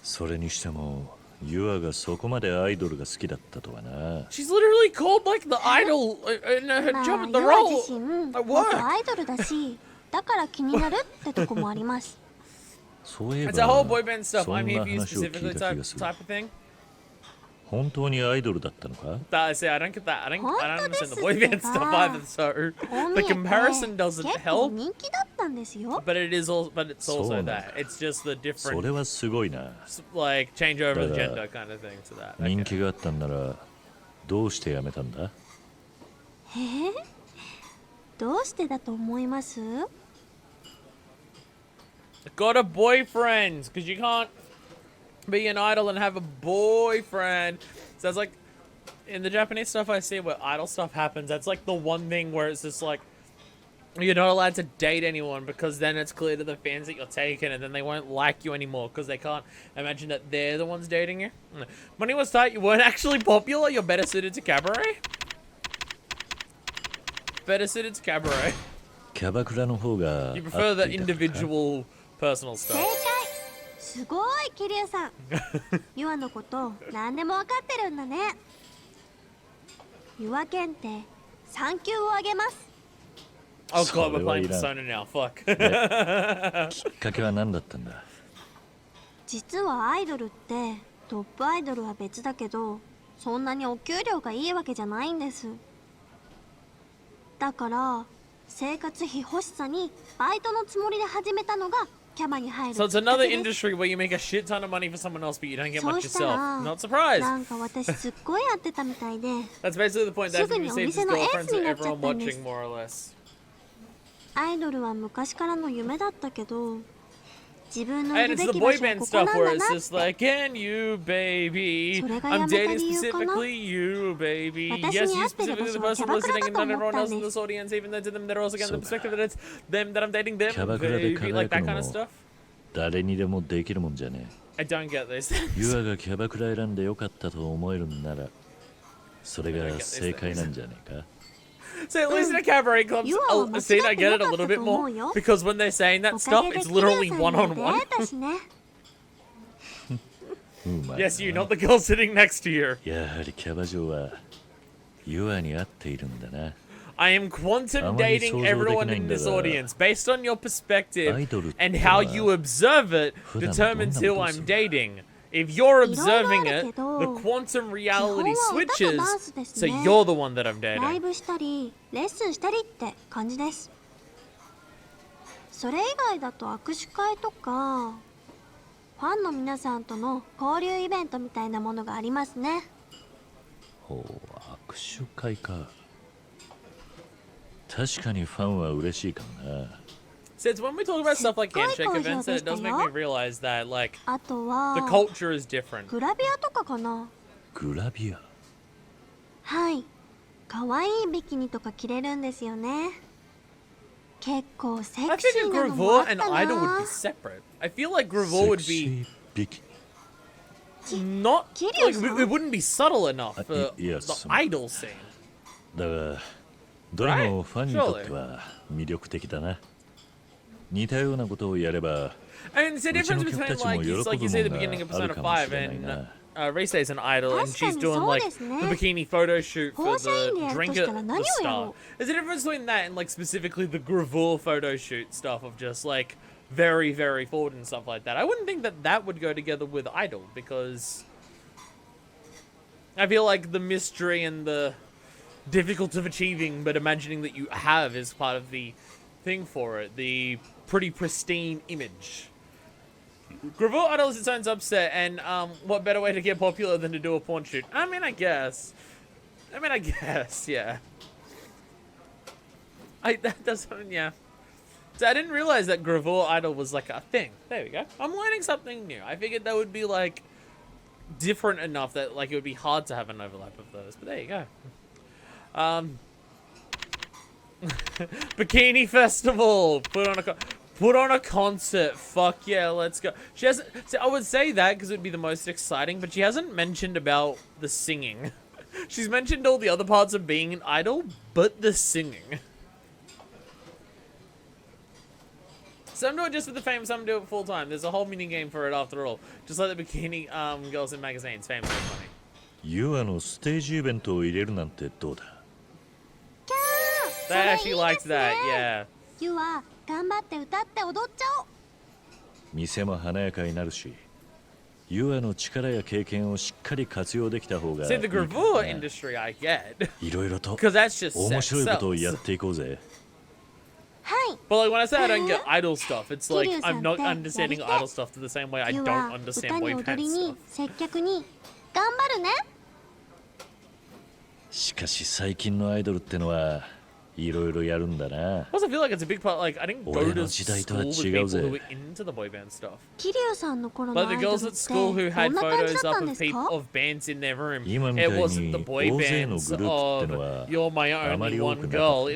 Speaker 3: それにしてもユアがそこまでアイドルが好きだったとはな。
Speaker 1: She's literally called like the idol in her
Speaker 2: まあ
Speaker 1: job at the
Speaker 2: ユは
Speaker 1: role
Speaker 2: 自身
Speaker 1: at
Speaker 2: 元
Speaker 1: work.
Speaker 2: アイドルだし、だから気になるってとこもあります。
Speaker 3: そういえば
Speaker 1: It's a whole boy band stuff.
Speaker 3: そん
Speaker 1: I'm
Speaker 3: な
Speaker 1: here for you
Speaker 3: 話を聞い
Speaker 1: specifically
Speaker 3: た気がする。
Speaker 1: type of thing.
Speaker 3: 本当にアイドルだったのか？
Speaker 1: That, see, I don't get that. I don't understand the
Speaker 2: 本当です
Speaker 1: boy band
Speaker 2: ってば。
Speaker 1: stuff either. So
Speaker 2: こう見
Speaker 1: the
Speaker 2: えて
Speaker 1: comparison doesn't
Speaker 2: 結構
Speaker 1: help.
Speaker 2: 人気だったんですよ。
Speaker 1: But it is also, but it's
Speaker 3: そう
Speaker 1: also
Speaker 3: なんだ。
Speaker 1: that. It's just the
Speaker 3: そ
Speaker 1: different
Speaker 3: れはすごいな。
Speaker 1: like change over the
Speaker 3: だが
Speaker 1: gender kind of thing to that.
Speaker 3: 人
Speaker 1: Okay.
Speaker 3: 気があったんならどうして辞めたんだ？
Speaker 2: どうしてだと思います？
Speaker 1: Got a boyfriend because you can't be an idol and have a boyfriend. So it's like in the Japanese stuff I see where idol stuff happens. That's like the one thing where it's just like you're not allowed to date anyone because then it's clear to the fans that you're taken, and then they won't like you anymore because they can't imagine that they're the ones dating you. Money was tight. You weren't actually popular. You're better suited to cabaret. Better suited to cabaret.
Speaker 3: キャバクラの方が
Speaker 1: You
Speaker 3: 合
Speaker 1: prefer
Speaker 3: っ
Speaker 1: the
Speaker 3: ていたのか？
Speaker 1: individual personal
Speaker 2: 正
Speaker 1: stuff.
Speaker 2: 解。すごい桐生さん。ユアのこと何でも分かってるんだね。ユア検定3級をあげます。
Speaker 1: Oh god, we're
Speaker 3: それはい
Speaker 1: playing
Speaker 3: らん。
Speaker 1: Persona now. Fuck.
Speaker 3: きっかけは何だったんだ？
Speaker 2: 実はアイドルってトップアイドルは別だけど、そんなにお給料がいいわけじゃないんです。だから生活費欲しさにバイトのつもりで始めたのがキャバに入るき
Speaker 1: So
Speaker 2: っ
Speaker 1: it's
Speaker 2: か
Speaker 1: another
Speaker 2: けです。
Speaker 1: industry where you make a shit ton of money for someone else, but you don't get
Speaker 2: そ
Speaker 1: much
Speaker 2: うしたら
Speaker 1: yourself. Not surprised.
Speaker 2: なんか私すっごい合ってたみたいで
Speaker 1: That's basically the point. That's
Speaker 2: Sugu
Speaker 1: when
Speaker 2: ni
Speaker 1: you see his
Speaker 2: omise no
Speaker 1: girlfriends
Speaker 2: ex ni
Speaker 1: and
Speaker 2: na
Speaker 1: everyone
Speaker 2: chattaんです
Speaker 1: watching more or less.
Speaker 2: アイドルは昔からの夢だったけど、自分のい
Speaker 1: And
Speaker 2: る
Speaker 1: it's
Speaker 2: べ
Speaker 1: the
Speaker 2: き場
Speaker 1: boy
Speaker 2: 所は
Speaker 1: band
Speaker 2: ここ
Speaker 1: stuff
Speaker 2: なん
Speaker 1: where
Speaker 2: だ
Speaker 1: it's
Speaker 2: なっ
Speaker 1: just
Speaker 2: て
Speaker 1: like, can you, baby?
Speaker 2: それが
Speaker 1: I'm
Speaker 2: やめた
Speaker 1: dating
Speaker 2: 理由かな？
Speaker 1: specifically you, baby.
Speaker 2: 私
Speaker 1: Yes,
Speaker 2: に
Speaker 1: you
Speaker 2: 合ってる場
Speaker 1: specifically the
Speaker 2: 所は
Speaker 1: person
Speaker 2: キャバクラ
Speaker 1: listening
Speaker 2: だ
Speaker 1: and
Speaker 2: と
Speaker 1: not
Speaker 2: 思っ
Speaker 1: everyone
Speaker 2: たん
Speaker 1: else in
Speaker 2: です。
Speaker 1: this audience, even though to them they're also getting the
Speaker 3: So-
Speaker 1: perspective that it's them that I'm dating them,
Speaker 3: キャバクラで
Speaker 1: baby. Like
Speaker 3: 輝
Speaker 1: that
Speaker 3: く
Speaker 1: kind
Speaker 3: の
Speaker 1: of
Speaker 3: も
Speaker 1: stuff.
Speaker 3: 誰にでもできるもんじゃね
Speaker 1: I don't get these
Speaker 3: え。ユ
Speaker 1: things.
Speaker 3: アがキャバクラ選んでよかったと思えるんならそれが正解なんじゃねえか？
Speaker 1: So at least in a cabaret club
Speaker 2: You are
Speaker 1: scene, I get it a little bit more because when they're saying that
Speaker 2: おか
Speaker 1: stuff,
Speaker 2: げで
Speaker 1: it's
Speaker 2: 桐生
Speaker 1: literally
Speaker 2: さん
Speaker 1: one
Speaker 2: に
Speaker 1: on
Speaker 2: も出
Speaker 1: one.
Speaker 2: 会えたしね。
Speaker 3: うまいな。
Speaker 1: Yes, you, not the girl sitting next to you.
Speaker 3: やはりキャバ嬢はユアに合っているんだな。
Speaker 1: I am quantum
Speaker 3: あまり
Speaker 1: dating
Speaker 3: 想像でき
Speaker 1: everyone
Speaker 3: ない
Speaker 1: in
Speaker 3: んだ
Speaker 1: this
Speaker 3: が
Speaker 1: audience based on your perspective
Speaker 3: アイドルって
Speaker 1: and
Speaker 3: のは
Speaker 1: how you observe it
Speaker 3: 普段どんな
Speaker 1: determines
Speaker 3: こ
Speaker 1: who
Speaker 3: とをす
Speaker 1: I'm
Speaker 3: る
Speaker 1: dating. If you're
Speaker 4: いろいろある
Speaker 1: observing
Speaker 4: け
Speaker 1: it,
Speaker 4: ど
Speaker 1: the quantum reality
Speaker 4: 基本は歌と
Speaker 1: switches
Speaker 4: ダンスです
Speaker 1: so
Speaker 4: ね。
Speaker 1: you're the one that I'm
Speaker 4: ライ
Speaker 1: dating.
Speaker 4: ブしたりレッスンしたりって感じです。それ以外だと握手会とかファンの皆さんとの交流イベントみたいなものがありますね。
Speaker 3: ほう、握手会か。確かにファンは嬉しいかもな。
Speaker 1: Since when we talk about stuff like
Speaker 4: すっごい
Speaker 1: handshake events, it does make me
Speaker 4: 好評でしたよ。
Speaker 1: realize that like
Speaker 4: あと
Speaker 1: the
Speaker 4: は
Speaker 1: culture is different.
Speaker 4: グラビアとかかな。
Speaker 3: グラビア。
Speaker 4: はい、可愛いビキニとか着れるんですよね。結構セ
Speaker 1: I
Speaker 4: クシ
Speaker 1: figured
Speaker 4: ーなのもあ
Speaker 1: Gravure
Speaker 4: った
Speaker 1: and
Speaker 4: な。
Speaker 1: Idol would be separate. I feel like Gravure
Speaker 3: セ
Speaker 1: would
Speaker 3: クシ
Speaker 1: be
Speaker 3: ービキ。
Speaker 1: not like
Speaker 4: Kiryu-san?
Speaker 1: it wouldn't be subtle enough for
Speaker 3: yes.
Speaker 1: the idol scene.
Speaker 3: だが、どれもファンにとっては魅力的だな。似たようなことをやれば、
Speaker 1: I mean, it's the
Speaker 3: うち
Speaker 1: difference
Speaker 3: の客
Speaker 1: between
Speaker 3: たちも
Speaker 1: like
Speaker 3: 喜
Speaker 1: it's
Speaker 3: ぶ
Speaker 1: like you
Speaker 3: も
Speaker 1: say at the
Speaker 3: ん
Speaker 1: beginning of
Speaker 3: がある
Speaker 1: Persona
Speaker 3: かもし
Speaker 1: 5
Speaker 3: れない
Speaker 1: and
Speaker 3: な。
Speaker 1: Reisei's an idol and she's doing like the
Speaker 4: 確かにそうですね。
Speaker 1: bikini photo shoot for
Speaker 4: 放射印で
Speaker 1: the
Speaker 4: やると
Speaker 1: drink
Speaker 4: したら
Speaker 1: at
Speaker 4: 何
Speaker 1: the
Speaker 4: をや
Speaker 1: start.
Speaker 4: ろ
Speaker 1: There's a difference between that and like specifically the Gravure photo shoot stuff of just like very very forward and stuff like that. I wouldn't think that that would go together with idol because I feel like the mystery and the difficult of achieving but imagining that you have is part of the thing for it, the pretty pristine image. Gravure Idol is its own subset, and what better way to get popular than to do a porn shoot? I mean, I guess, yeah. That doesn't, yeah. So I didn't realize that Gravure Idol was like a thing. There we go. I'm learning something new. I figured that would be like different enough that like it would be hard to have an overlap of those. But there you go. Bikini Festival. Put on a concert. Fuck yeah, let's go. She hasn't. See, I would say that because it would be the most exciting, but she hasn't mentioned about the singing. She's mentioned all the other parts of being an idol, but the singing. Some do it just for the fame, some do it full time. There's a whole mini game for it after all. Just like the bikini girls in magazines. Fame is money.
Speaker 3: ユアのステージイベントを入れるなんてどうだ。
Speaker 4: キャー、そ
Speaker 1: That
Speaker 4: れいい
Speaker 1: actually
Speaker 4: で
Speaker 1: liked
Speaker 4: す
Speaker 1: that,
Speaker 4: ね。
Speaker 1: yeah.
Speaker 4: ユは頑張って歌って踊っちゃおう。
Speaker 3: 店も華やかになるし、ユアの力や経験をしっかり活用できた方がい
Speaker 1: See,
Speaker 3: い
Speaker 1: the
Speaker 3: かな。
Speaker 1: Gravure industry I get.
Speaker 3: いろいろと
Speaker 1: Because that's just
Speaker 3: 面白いことを
Speaker 1: sex
Speaker 3: や
Speaker 1: sells.
Speaker 3: っていこうぜ。
Speaker 4: はい。
Speaker 1: But like when I say I don't get idol stuff, it's like I'm not
Speaker 4: Kiryu-san
Speaker 1: understanding
Speaker 4: ってやりたい。
Speaker 1: idol stuff to the same way I
Speaker 4: ユ
Speaker 1: don't
Speaker 4: は
Speaker 1: understand
Speaker 4: 歌に
Speaker 1: boy
Speaker 4: 踊
Speaker 1: band
Speaker 4: り
Speaker 1: stuff.
Speaker 4: に接客に頑張るね。
Speaker 3: しかし最近のアイドルってのはいろいろやるんだな。
Speaker 1: I also feel like it's a big part. Like I didn't go
Speaker 3: 俺
Speaker 1: to
Speaker 3: の時代とは
Speaker 1: school with
Speaker 3: 違
Speaker 1: people
Speaker 3: うぜ。
Speaker 1: who were into the boy band stuff.
Speaker 4: 桐生さんの頃の
Speaker 1: But
Speaker 4: ア
Speaker 1: the
Speaker 4: イドル
Speaker 1: girls
Speaker 4: って
Speaker 1: at school who
Speaker 4: ど
Speaker 1: had
Speaker 4: んな感じ
Speaker 1: photos
Speaker 4: だった
Speaker 1: up
Speaker 4: ん
Speaker 1: of
Speaker 4: です
Speaker 1: people
Speaker 4: か？
Speaker 1: of bands in their room.
Speaker 3: 今み
Speaker 1: It
Speaker 3: たいに
Speaker 1: wasn't the boy
Speaker 3: 大勢の
Speaker 1: bands
Speaker 3: グループっての
Speaker 1: of
Speaker 3: は
Speaker 1: you're my
Speaker 3: あま
Speaker 1: only
Speaker 3: り多
Speaker 1: one
Speaker 3: くなかった
Speaker 1: girl.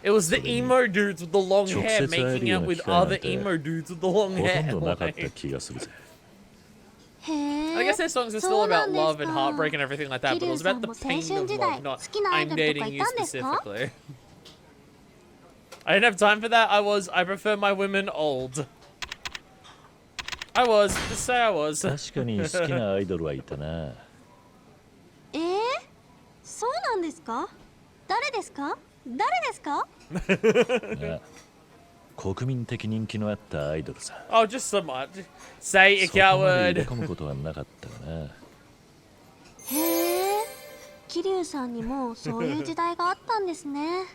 Speaker 1: It was the emo dudes with the long hair
Speaker 3: 直接会える
Speaker 1: making
Speaker 3: よう
Speaker 1: out
Speaker 3: な
Speaker 1: with
Speaker 3: 機会なん
Speaker 1: other
Speaker 3: て
Speaker 1: emo dudes with the long
Speaker 3: ほとん
Speaker 1: hair.
Speaker 3: どなかった
Speaker 1: Like,
Speaker 3: 気がするぜ。
Speaker 4: へえ。
Speaker 1: I guess their songs were
Speaker 4: そ
Speaker 1: still
Speaker 4: うな
Speaker 1: about
Speaker 4: んです
Speaker 1: love and
Speaker 4: か。
Speaker 1: heartbreak and everything like that, but it was about the
Speaker 4: 桐生さ
Speaker 1: pain
Speaker 4: んも青
Speaker 1: of
Speaker 4: 春時代
Speaker 1: love, not
Speaker 4: 好きなアイ
Speaker 1: I'm
Speaker 4: ドルと
Speaker 1: dating
Speaker 4: かい
Speaker 1: you
Speaker 4: たんですか？
Speaker 1: specifically. I didn't have time for that. I prefer my women old. I was. Just say I was.
Speaker 3: 確かに好きなアイドルはいたな。
Speaker 4: そうなんですか？誰ですか？誰ですか？
Speaker 3: な国民的人気のあったアイドルさ。
Speaker 1: Oh, just so much. Say a
Speaker 3: そこまで入れ
Speaker 1: coward.
Speaker 3: 込むことはなかったかな。
Speaker 4: へえ。桐生さんにもそういう時代があったんですね。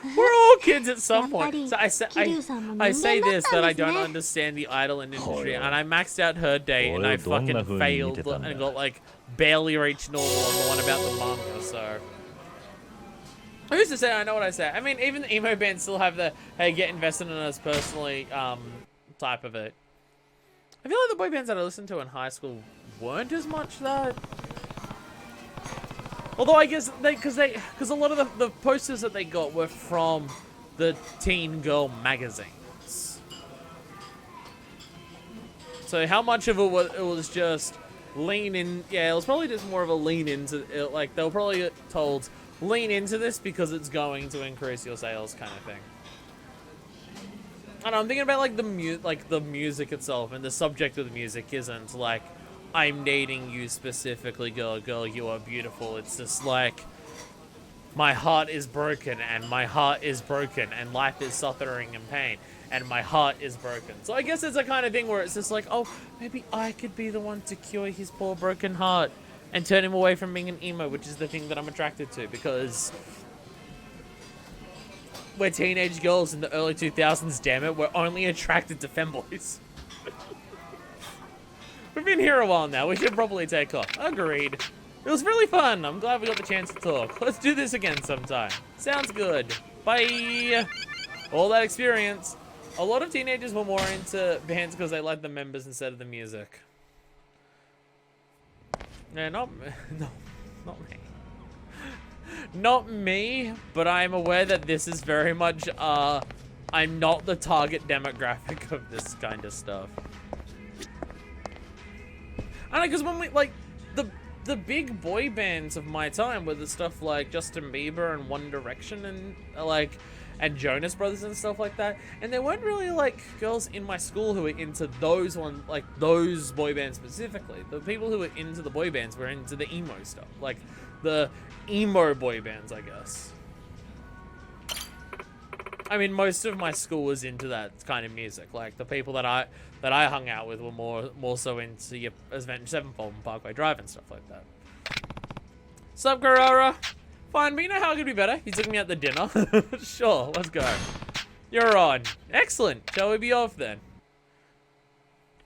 Speaker 1: We're all kids at some
Speaker 4: やっぱり
Speaker 1: point. So I say
Speaker 4: 桐生さんも
Speaker 1: I
Speaker 4: 人
Speaker 1: say
Speaker 4: 間だっ
Speaker 1: this
Speaker 4: た
Speaker 1: that
Speaker 4: ん
Speaker 1: I
Speaker 4: です
Speaker 1: don't
Speaker 4: ね。
Speaker 1: understand the idol industry,
Speaker 3: Oh,
Speaker 1: and I maxed out her date, and
Speaker 3: Oh,
Speaker 1: I
Speaker 3: どんな
Speaker 1: fucking
Speaker 3: 風に見
Speaker 1: failed
Speaker 3: てたんだ。
Speaker 1: and got like barely reached normal on the one about the manga. So who's to say I know what I say? I mean, even the emo bands still have the hey, get invested in us personally type of it. I feel like the boy bands that I listened to in high school weren't as much that. Although I guess because a lot of the posters that they got were from the teen girl magazines. So how much of it was just lean in? Yeah, it was probably just more of a lean into it. Like they were probably told lean into this because it's going to increase your sales kind of thing. And I'm thinking about like the music itself, and the subject of the music isn't like I'm dating you specifically, girl, you are beautiful. It's just like My heart is broken, and my heart is broken, and life is suffering and pain, and my heart is broken. So I guess it's a kind of thing where it's just like, oh, maybe I could be the one to cure his poor broken heart and turn him away from being an emo, which is the thing that I'm attracted to, because we're teenage girls in the early 2000s, damn it. We're only attracted to femboys. We've been here a while now. We should probably take off. Agreed. It was really fun. I'm glad we got the chance to talk. Let's do this again sometime. Sounds good. Bye. All that experience. A lot of teenagers were more into bands because they liked the members instead of the music. Yeah, no, not me. Not me, but I'm aware that this is very much, I'm not the target demographic of this kind of stuff. I don't know, because when we, like, the big boy bands of my time were the stuff like Justin Bieber and One Direction and, like, and Jonas Brothers and stuff like that. And there weren't really, like, girls in my school who were into those those boy bands specifically. The people who were into the boy bands were into the emo stuff. Like, the emo boy bands, I guess. I mean, most of my school was into that kind of music. Like, the people that I hung out with were more so into your Avenged Sevenfold and Parkway Drive and stuff like that. Sup, Carrara? Fine, but you know how it could be better? You took me out to dinner. Sure, let's go. You're on. Excellent. Shall we be off then?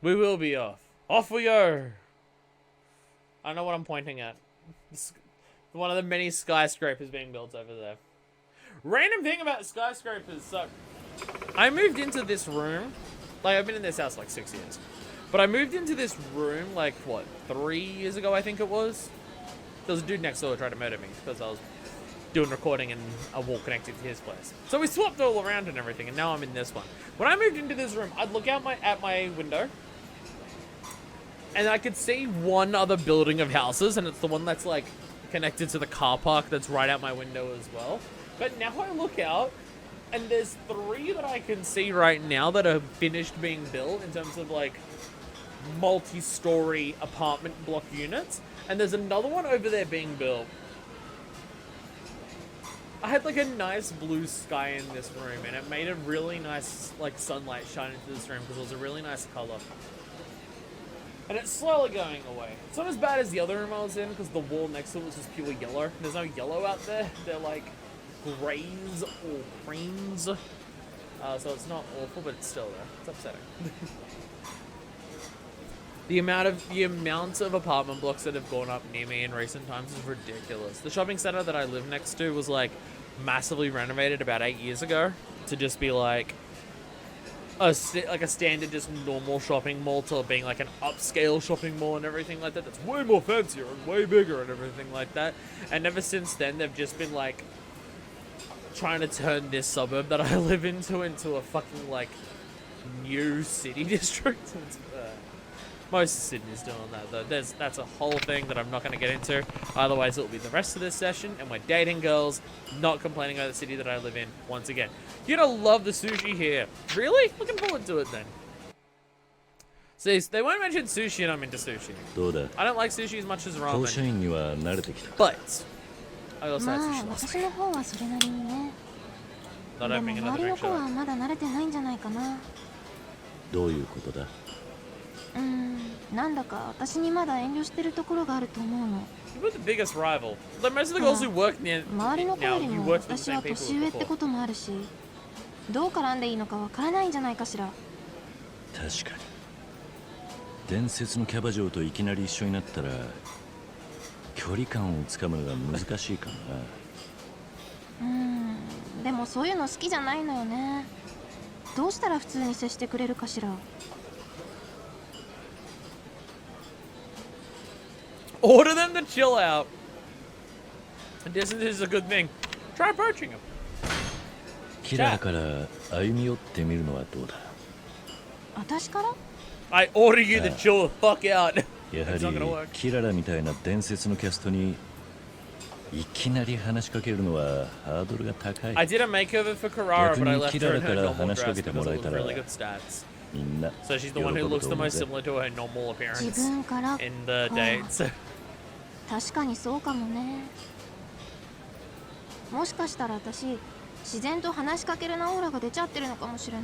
Speaker 1: We will be off. Off we go. I don't know what I'm pointing at. One of the many skyscrapers being built over there. Random thing about skyscrapers, so I moved into this room, like I've been in this house like 6 years, but I moved into this room like, what, 3 years ago I think it was? There was a dude next door who tried to murder me because I was doing recording in a wall connected to his place. So we swapped all around and everything, and now I'm in this one. When I moved into this room, I'd look out at my window, and I could see one other building of houses, and it's the one that's like connected to the car park that's right out my window as well. But now I look out, and there's 3 that I can see right now that are finished being built in terms of like multi-story apartment block units. And there's another one over there being built. I had like a nice blue sky in this room, and it made a really nice like sunlight shine into this room because it was a really nice color. And it's slowly going away. It's not as bad as the other room I was in because the wall next to it was just pure yellow. There's no yellow out there. They're like grays or creams. So it's not awful, but it's still there. It's upsetting. The amount of apartment blocks that have gone up near me in recent times is ridiculous. The shopping center that I live next to was like massively renovated about 8 years ago to just be like a standard just normal shopping mall to being like an upscale shopping mall and everything like that. That's way more fancier and way bigger and everything like that. And ever since then, they've just been like trying to turn this suburb that I live into a fucking like new city district. Most of Sydney's doing that though. That's a whole thing that I'm not going to get into. Otherwise, it'll be the rest of this session, and we're dating girls, not complaining about the city that I live in once again. You're gonna love the sushi here. Really? Looking forward to it then. See, they won't mention sushi, and I'm into sushi. I don't like sushi as much as ramen. But I also had sushi last week. Not opening another drink shop.
Speaker 3: どういうことだ?
Speaker 2: なんだか私にまだ遠慮してるところがあると思うの。
Speaker 1: You're the biggest rival. Like most of the girls who work near
Speaker 2: 周りの子
Speaker 1: now,
Speaker 2: より
Speaker 1: you
Speaker 2: も
Speaker 1: worked with the
Speaker 2: 私
Speaker 1: same
Speaker 2: は
Speaker 1: people
Speaker 2: 年上
Speaker 1: as
Speaker 2: って
Speaker 1: before.
Speaker 2: こともあるし、どう絡んでいいのかわからないんじゃないかしら。
Speaker 3: 確かに。伝説のキャバ嬢といきなり一緒になったら距離感をつかむのが難しいかもな。
Speaker 2: でもそういうの好きじゃないのよね。どうしたら普通に接してくれるかしら。
Speaker 1: Order them to chill out. This is a good thing. Try approaching him.
Speaker 3: キララから歩み寄ってみるのはどうだ?
Speaker 2: 私から?
Speaker 1: I order you to chill the fuck out.
Speaker 3: やはりキララみたいな伝説のキャストにいきなり話しかけるのはハードルが高い。
Speaker 1: I did a makeover for Carrara, but I left her in her normal dress because it was really good stats.
Speaker 3: みんな
Speaker 1: So she's the one who looks the most similar to her normal appearance
Speaker 2: 自分から
Speaker 1: in the dates.
Speaker 2: 確かにそうかもね。もしかしたら私自然と話しかけるなオーラが出ちゃってるのかもしれない。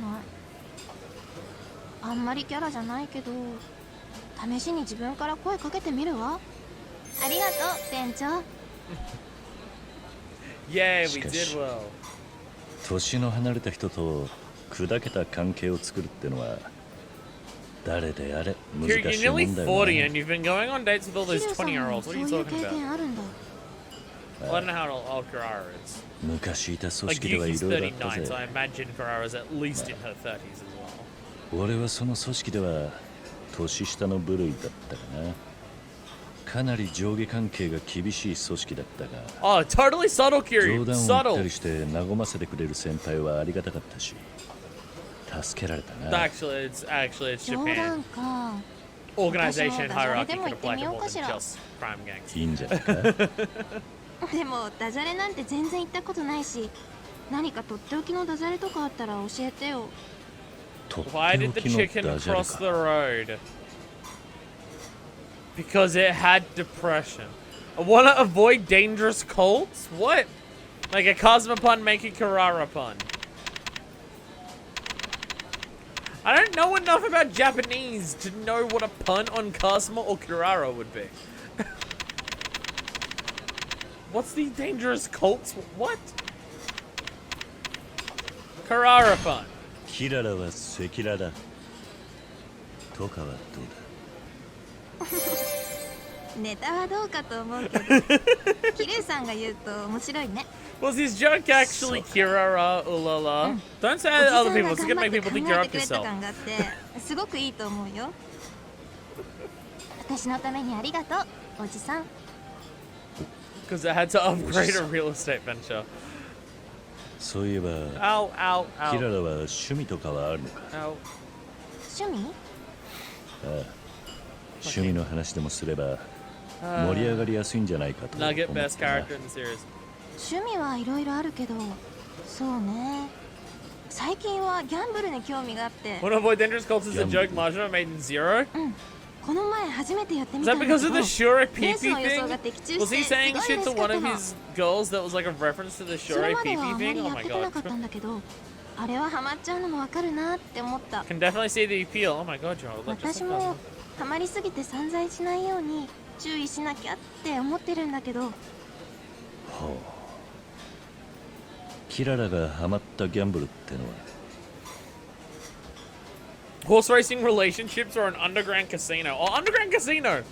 Speaker 2: あんまりキャラじゃないけど試しに自分から声かけてみるわ。ありがとう店長。
Speaker 1: Yeah, we
Speaker 3: しか
Speaker 1: did
Speaker 3: し
Speaker 1: well.
Speaker 3: 年の離れた人と砕けた関係を作るってのは誰であれ
Speaker 1: You're,
Speaker 3: 難
Speaker 1: you're
Speaker 3: しいも
Speaker 1: nearly
Speaker 3: んだよ
Speaker 1: 40
Speaker 3: な。
Speaker 1: and you've been going on dates with all
Speaker 2: 桐
Speaker 1: those
Speaker 2: 生さん
Speaker 1: 20-year-olds.
Speaker 2: も
Speaker 1: What
Speaker 2: そ
Speaker 1: are
Speaker 2: う
Speaker 1: you
Speaker 2: いう
Speaker 1: talking
Speaker 2: 経
Speaker 1: about?
Speaker 2: 験あるんだ。
Speaker 1: Well, I don't know how old Kurara is.
Speaker 3: 昔いた組
Speaker 1: Like
Speaker 3: 織ではい
Speaker 1: Yuki's
Speaker 3: ろいろあった
Speaker 1: 39, so
Speaker 3: ぜ。
Speaker 1: I imagine Kurara's at least in her 30s as well.
Speaker 3: 俺はその組織では年下の部類だったかな。かなり上下関係が厳しい組織だったが、
Speaker 1: Oh, totally subtle,
Speaker 3: 冗
Speaker 1: Kiryu.
Speaker 3: 談を言った
Speaker 1: Subtle.
Speaker 3: りして和ませてくれる先輩はありがたかったし、助けられたな。
Speaker 1: Actually, it's
Speaker 2: 冗
Speaker 1: Japan.
Speaker 2: 談か。
Speaker 1: Organization
Speaker 2: 私もダジャレ
Speaker 1: hierarchy
Speaker 2: でも
Speaker 1: could
Speaker 2: 言って
Speaker 1: apply
Speaker 2: み
Speaker 1: to
Speaker 2: よう
Speaker 1: more
Speaker 2: か
Speaker 1: than
Speaker 2: しら。
Speaker 1: just crime gangs.
Speaker 3: いいんじゃないか。
Speaker 2: でもダジャレなんて全然言ったことないし、何かとっておきのダジャレとかあったら教えてよ。
Speaker 3: とって
Speaker 1: Why
Speaker 3: お
Speaker 1: did the
Speaker 3: きの
Speaker 1: chicken
Speaker 3: ダジャレ
Speaker 1: cross the
Speaker 3: か。
Speaker 1: road? Because it had depression. I want to avoid dangerous cults? What? Like a Cosmo pun, make a Karara pun. I don't know enough about Japanese to know what a pun on Cosmo or Karara would be. What's the dangerous cults? What? Karara pun.
Speaker 3: キララは赤裸々だ。とかはどう
Speaker 2: ネタはどうかと思うけど、キルさんが言うと面白いね。
Speaker 1: Was his joke actually Kirara Ulala? Don't say
Speaker 2: おじ
Speaker 1: that
Speaker 2: さ
Speaker 1: to
Speaker 2: ん
Speaker 1: other
Speaker 2: が
Speaker 1: people. It's
Speaker 2: 頑
Speaker 1: gonna
Speaker 2: 張っ
Speaker 1: make
Speaker 2: て
Speaker 1: people
Speaker 2: 考
Speaker 1: think you're
Speaker 2: え
Speaker 1: up
Speaker 2: てくれた
Speaker 1: yourself.
Speaker 2: 感があってすごくいいと思うよ。私のためにありがとうおじさん。
Speaker 1: Because I had to upgrade a real estate venture.
Speaker 3: そういえば、
Speaker 1: Ow, ow,
Speaker 3: キラ
Speaker 1: ow,
Speaker 3: ラは趣味とかはあるのか。
Speaker 1: ow.
Speaker 2: 趣味？
Speaker 3: 趣味の話でもすれば盛り上がりやすいんじゃないかと思って
Speaker 1: Nugget,
Speaker 3: な。
Speaker 1: best character in the series.
Speaker 2: 趣味はいろいろあるけど、そうね。最近はギャンブルに興味があって、
Speaker 1: Want to avoid dangerous cults is a joke
Speaker 3: Yum.
Speaker 1: Majima made in Zero?
Speaker 2: この前初めてやってみ
Speaker 1: Is
Speaker 2: た
Speaker 1: that
Speaker 2: んだ
Speaker 1: because
Speaker 2: け
Speaker 1: of
Speaker 2: ど、
Speaker 1: the Shura
Speaker 2: レー
Speaker 1: PP
Speaker 2: スの予想が
Speaker 1: thing?
Speaker 2: 的中
Speaker 1: Was
Speaker 2: して
Speaker 1: he
Speaker 2: すごい
Speaker 1: saying
Speaker 2: 嬉
Speaker 1: shit
Speaker 2: し
Speaker 1: to
Speaker 2: か
Speaker 1: one
Speaker 2: った
Speaker 1: of
Speaker 2: の。
Speaker 1: his girls that was like a reference to the
Speaker 2: それ
Speaker 1: Shura
Speaker 2: まではあ
Speaker 1: PP
Speaker 2: まり
Speaker 1: thing?
Speaker 2: や
Speaker 1: Oh
Speaker 2: っ
Speaker 1: my
Speaker 2: てこな
Speaker 1: god.
Speaker 2: かったんだけど、あれはハマっちゃうのもわかるなって思った。
Speaker 1: Can definitely see the appeal. Oh my god, Joel. That just
Speaker 2: 私もハマりすぎて散財しないように注意しなきゃって思ってるんだけど、
Speaker 3: ほう。キララがハマったギャンブルってのは
Speaker 1: Horse racing relationships or an underground casino? Oh, underground casino!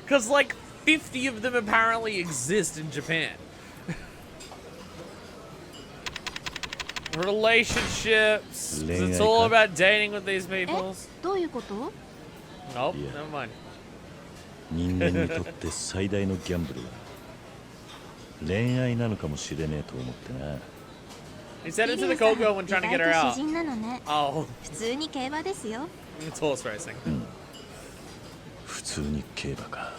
Speaker 1: Because like 50 of them apparently exist in Japan. Relationships. 'Cause it's all about dating with these
Speaker 2: え
Speaker 1: people.
Speaker 2: どういうこと？
Speaker 1: Nope,
Speaker 3: Yeah.
Speaker 1: never mind.
Speaker 3: 人間にとって最大のギャンブルは恋愛なのかもしれねえと思ってな。
Speaker 1: He said it
Speaker 2: 桐
Speaker 1: to the
Speaker 2: 生さん
Speaker 1: cold girl when
Speaker 2: 意
Speaker 1: trying to
Speaker 2: 外
Speaker 1: get
Speaker 2: と
Speaker 1: her
Speaker 2: 詩
Speaker 1: out.
Speaker 2: 人なのね。
Speaker 1: Oh,
Speaker 2: 普通に競馬ですよ。
Speaker 1: it's horse racing.
Speaker 3: 普通に競馬か。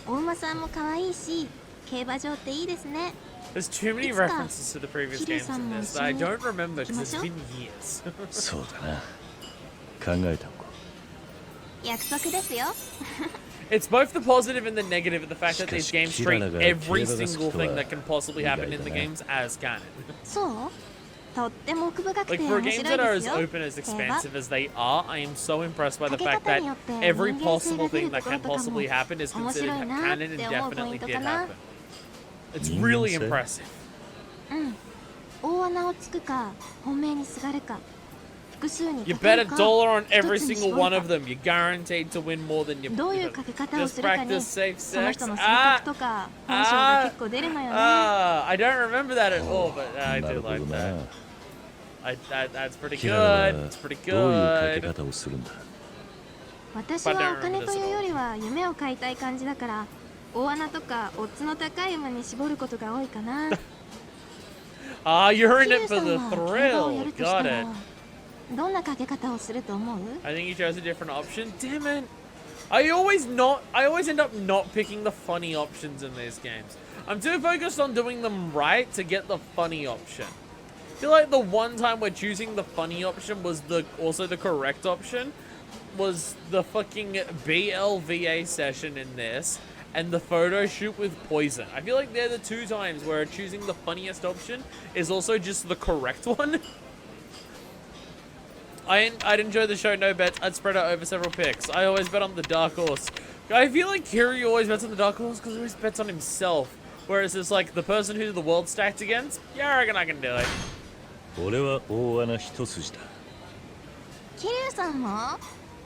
Speaker 2: お馬さんも可愛いし、競馬場っていいですね。
Speaker 1: There's too many
Speaker 2: いつか
Speaker 1: references to the previous
Speaker 2: 桐生
Speaker 1: games
Speaker 2: さん
Speaker 1: in
Speaker 2: も
Speaker 1: this
Speaker 2: 一
Speaker 1: that I
Speaker 2: 緒に
Speaker 1: don't remember
Speaker 2: 行き
Speaker 1: because
Speaker 2: ま
Speaker 1: it's
Speaker 2: しょう。
Speaker 1: been years.
Speaker 3: そうだな。考えておこ
Speaker 2: 約束ですよ。
Speaker 1: It's both the positive and the negative of the fact that these games treat
Speaker 3: Shikashikirara ga
Speaker 1: every
Speaker 3: Kira ga
Speaker 1: single thing
Speaker 3: Sukuwa
Speaker 1: that can possibly happen in the
Speaker 3: Igai da
Speaker 1: games as canon.
Speaker 2: そう？とっても奥深く
Speaker 1: Like
Speaker 2: て
Speaker 1: for
Speaker 2: 面
Speaker 1: games
Speaker 2: 白い
Speaker 1: that are
Speaker 2: で
Speaker 1: as
Speaker 2: すよ。
Speaker 1: open as
Speaker 2: 競馬。
Speaker 1: expansive as they are, I am so impressed by the
Speaker 2: かけ
Speaker 1: fact
Speaker 2: 方
Speaker 1: that
Speaker 2: によって
Speaker 1: every
Speaker 2: 人間性
Speaker 1: possible
Speaker 2: が出る
Speaker 1: thing that
Speaker 2: ところ
Speaker 1: can
Speaker 2: とか
Speaker 1: possibly
Speaker 2: も
Speaker 1: happen is
Speaker 2: 面白
Speaker 1: considered
Speaker 2: いな
Speaker 1: canon
Speaker 2: っ
Speaker 1: and
Speaker 2: て思うポイ
Speaker 1: definitely
Speaker 2: ント
Speaker 1: did
Speaker 2: かな。
Speaker 1: happen. It's
Speaker 3: 人間性？
Speaker 1: really impressive.
Speaker 2: 大穴をつくか本命にすがるか、複数に
Speaker 1: You
Speaker 2: かけ
Speaker 1: bet
Speaker 2: る
Speaker 1: a
Speaker 2: か、
Speaker 1: dollar on every
Speaker 2: 一つに
Speaker 1: single
Speaker 2: 絞る
Speaker 1: one
Speaker 2: か
Speaker 1: of them. You're guaranteed to win more than you.
Speaker 2: どういうかけ方を
Speaker 1: Just
Speaker 2: するかに
Speaker 1: practice safe
Speaker 2: その
Speaker 1: sex.
Speaker 2: 人の性格とか本性が結構出るのよね。
Speaker 1: I don't remember that at all, but
Speaker 3: う。
Speaker 1: I
Speaker 3: なる
Speaker 1: do
Speaker 3: ほど
Speaker 1: like
Speaker 3: な
Speaker 1: that.。That's pretty
Speaker 3: キララは
Speaker 1: good. It's pretty
Speaker 3: どういうか
Speaker 1: good.
Speaker 3: け方をするんだ。
Speaker 2: 私はお金というよりは夢を買いたい感じだから、大穴とかオッズの高い馬に絞ることが多いかな。
Speaker 1: Ah, you're in
Speaker 2: 桐
Speaker 1: it
Speaker 2: 生
Speaker 1: for
Speaker 2: さん
Speaker 1: the
Speaker 2: は競馬をや
Speaker 1: thrill.
Speaker 2: るとした
Speaker 1: Got
Speaker 2: ら
Speaker 1: it.
Speaker 2: どんなかけ方をすると思う？
Speaker 1: I think you chose a different option. Damn it. I always end up not picking the funny options in these games. I'm too focused on doing them right to get the funny option. I feel like the one time where choosing the funny option was also the correct option was the fucking BLVA session in this. and the photo shoot with poison. I feel like they're the two times where choosing the funniest option is also just the correct one. I'd enjoy the show, no bets. I'd spread out over several picks. I always bet on the dark horse. I feel like Kiryu always bets on the dark horse because he always bets on himself. Whereas it's like the person who the world stacked against, yeah, I reckon I can do it.
Speaker 3: 俺は大穴一筋だ。
Speaker 2: 桐生さんも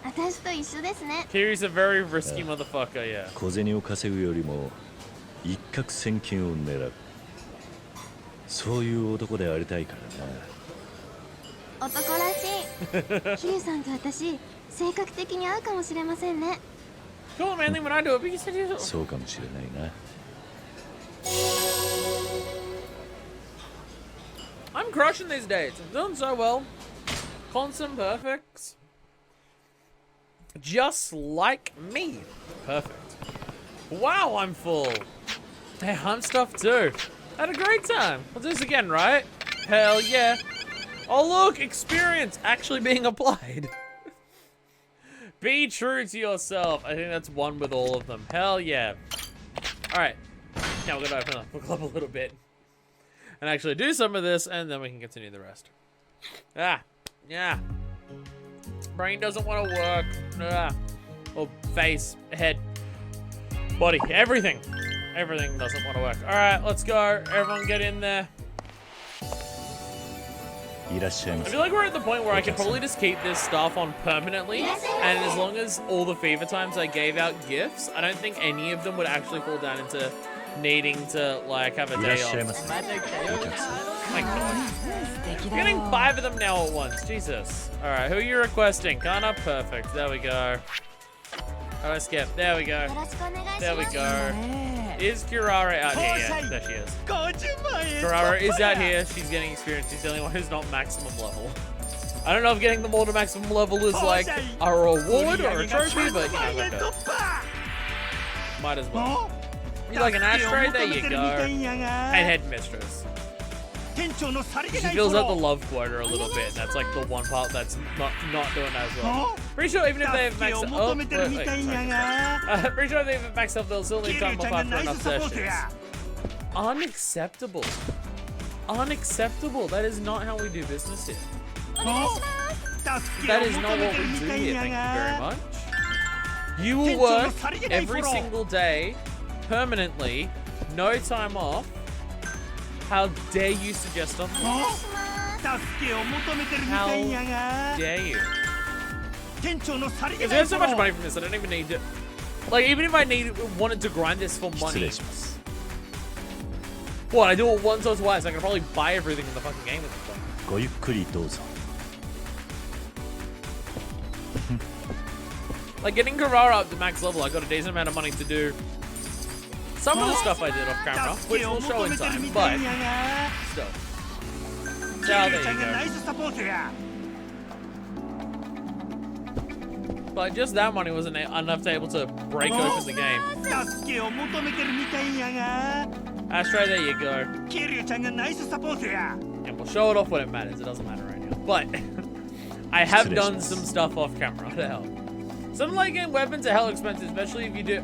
Speaker 2: 私と一緒ですね。
Speaker 1: Kiryu's a very risky motherfucker, yeah.
Speaker 3: 小銭を稼ぐよりも一攫千金を狙う。そういう男でありたいからな。
Speaker 2: 男らしい。桐生さんと私、性格的に合うかもしれませんね。
Speaker 1: Cool, man. When I do it, but you said you.
Speaker 3: そうかもしれないな。
Speaker 1: I'm crushing these days. I'm doing so well. Constant perfects. Just like me. Perfect. Wow, I'm full. Hey, I'm stuffed too. Had a great time. We'll do this again, right? Hell yeah. Oh look, experience actually being applied. Be true to yourself. I think that's one with all of them. Hell yeah. Alright. Now we're gonna open up the club a little bit. And actually do some of this, and then we can continue the rest. Ah. Yeah. Brain doesn't want to work. Ah. Or face, head, body, everything. Everything doesn't want to work. Alright, let's go. Everyone get in there.
Speaker 3: いらっしゃいま
Speaker 1: I
Speaker 3: せ。
Speaker 1: feel like we're at the point where I could probably just keep this stuff on permanently, and as long as all the fever times I gave out gifts, I don't think any of them would actually fall down into needing to like have a
Speaker 3: いらっ
Speaker 1: day
Speaker 3: しゃい
Speaker 1: off.
Speaker 3: ませ。お客さん。
Speaker 1: My God. I'm getting 5 of them now at once. Jesus. Alright, who are you requesting? Kana? Perfect. There we go. Alright, skip. There we go.
Speaker 2: よろしくお願いします。
Speaker 1: There we go. Is Kirara out here? Yeah, there she is. Kirara is out here. She's getting experience. She's the only one who's not maximum level. I don't know if getting them all to maximum level is like a reward or a trophy, but you know, like might as well. You like an ashtray? There you go. And headmistress. She fills out the love quota a little bit. That's like the one part that's not doing as well. Pretty sure even if they have maxed up, pretty sure if they have maxed up, they'll still need time off after enough sessions. Unacceptable. Unacceptable. That is not how we do business here. That is not what we do here. Thank you very much. You will work every single day, permanently, no time off. How dare you suggest on this? How dare you? Because we have so much money from this, I don't even need to. Like, even if I wanted to grind this for
Speaker 3: 失
Speaker 1: money,
Speaker 3: 礼します。
Speaker 1: what, I do it once or twice, I can probably buy everything in the fucking game at this point.
Speaker 3: ごゆっくりどうぞ。
Speaker 1: Like, getting Kirara up to max level, I got a decent amount of money to do some of the stuff I did off camera, which we'll show in time, but still. So, there you go. But just that money wasn't enough to able to break open the game. Astray, there you go. And we'll show it off when it matters. It doesn't matter right now. But I have done some stuff off camera to help. Some like game weapons are hell expensive, especially if you do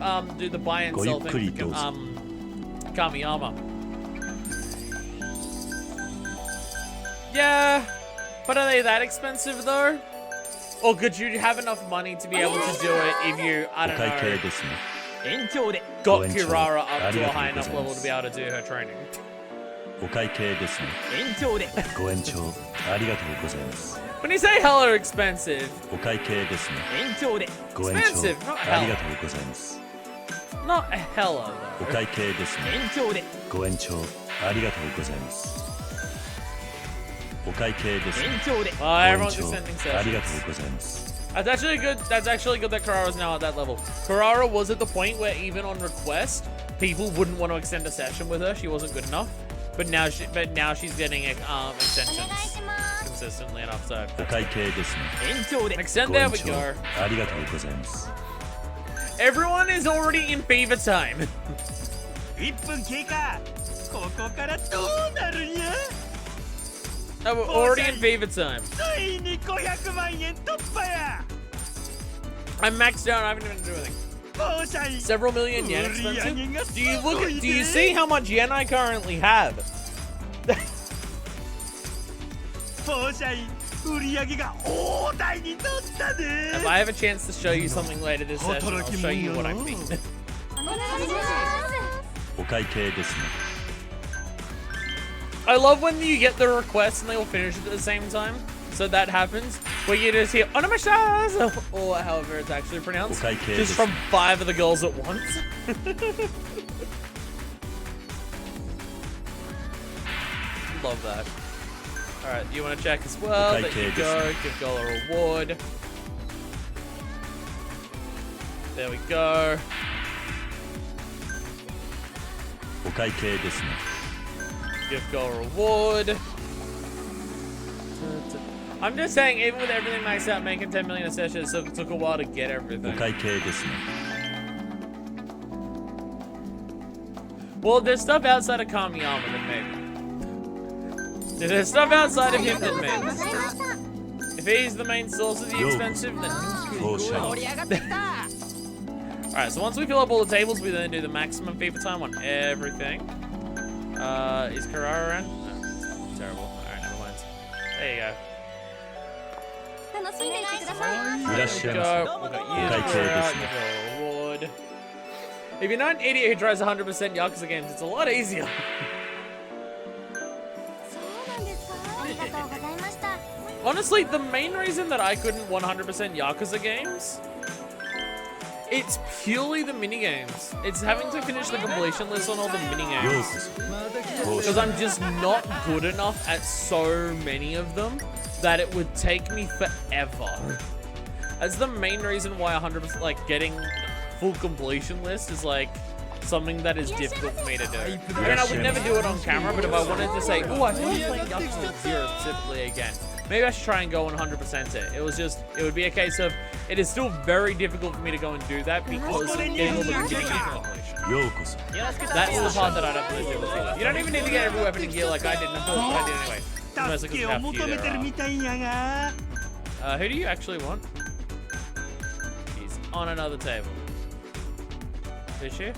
Speaker 1: the buy and sell thing for Kamiyama. Yeah, but are they that expensive though? Or could you have enough money to be able to do it if you, I
Speaker 3: お
Speaker 1: don't
Speaker 3: 会計
Speaker 1: know,
Speaker 3: ですね。
Speaker 1: got Kirara up to a high enough level to be able to do her training?
Speaker 3: お会計ですね。ご延長ありがとうございます。
Speaker 1: When you say hella expensive,
Speaker 3: お会計ですね。ご延
Speaker 1: expensive,
Speaker 3: 長
Speaker 1: not
Speaker 3: あり
Speaker 1: hella.
Speaker 3: がとうございます。
Speaker 1: Not hella
Speaker 3: お
Speaker 1: though.
Speaker 3: 会計ですね。ご延長ありがとうございます。お会計ですね。
Speaker 1: Well,
Speaker 3: ご延
Speaker 1: everyone's
Speaker 3: 長
Speaker 1: extending
Speaker 3: ありが
Speaker 1: sessions.
Speaker 3: とうございます。
Speaker 1: That's actually good. That's actually good that Kirara's now at that level. Kirara was at the point where even on request, people wouldn't want to extend a session with her. She wasn't good enough. But now she's getting extensions consistently enough. So
Speaker 3: お会計ですね。
Speaker 1: extend.
Speaker 3: ご
Speaker 1: There
Speaker 3: 延
Speaker 1: we
Speaker 3: 長
Speaker 1: go.
Speaker 3: ありがとうございます。
Speaker 1: Everyone is already in fever time.
Speaker 5: 1分経過。ここからどうなるんや。
Speaker 1: No, we're already in fever time.
Speaker 5: ついに500万円突破や。
Speaker 1: I'm maxed out. I haven't even done anything. several million yen expensive. Do you see how much yen I currently have?
Speaker 5: 放射員売り上げが大台に乗ったね
Speaker 1: If I have a chance to show you something later this session, I'll show you what I mean.
Speaker 3: お会計ですね
Speaker 1: I love when you get the request and they all finish it at the same time. So that happens, where you just hear "Onomashas" or however it's actually pronounced, just from 5 of the girls at once. Love that. Alright, you want to check as well? There you go. Give girl a reward. There we go.
Speaker 3: お会計ですね
Speaker 1: Give girl a reward. I'm just saying, even with everything maxed out, making 10 million a session, it took a while to get
Speaker 3: お
Speaker 1: everything.
Speaker 3: 会計ですね
Speaker 1: Well, there's stuff outside of Kamiyama that maybe. There's stuff outside of him that maybe. If he's the main source of the expensive, then he's Alright, so once we fill up all the tables, we then do the maximum FIFA time on everything. Is Carrara around? No, terrible. Alright, never mind. There you go.
Speaker 4: 楽しんでいってください
Speaker 3: いらっしゃいま
Speaker 1: Go.
Speaker 3: せ
Speaker 1: We got you, Carrara, give her a reward. If you're not an idiot who tries 100% Yakuza games, it's a lot easier.
Speaker 4: そうなんですかありがとうございました
Speaker 1: Honestly, the main reason that I couldn't 100% Yakuza games, it's purely the minigames. It's having to finish the completion list on all the
Speaker 3: よう
Speaker 1: minigames.
Speaker 3: こそ
Speaker 1: Because I'm just not good enough at so many of them that it would take me forever. That's the main reason why 100%, like, getting full completion list is, like, something that is difficult for me to do. I mean, I would never do it on camera, but if I wanted to say, oh, I feel like playing Yakuza 0 specifically again, maybe I should try and go and 100% it. It would be a case of, it is still very difficult for me to go and do that because of getting all the beginning completion.
Speaker 3: ようこそ
Speaker 1: That's the part that I'd have to do with it. You don't even need to get every weapon in gear like I did, and I thought I did anyway. Mostly
Speaker 5: 助
Speaker 1: because
Speaker 5: け
Speaker 1: of
Speaker 5: を
Speaker 1: how few
Speaker 5: 求めて
Speaker 1: there
Speaker 5: る
Speaker 1: are.
Speaker 5: みたいやが
Speaker 1: Who do you actually want? She's on another table. Is she?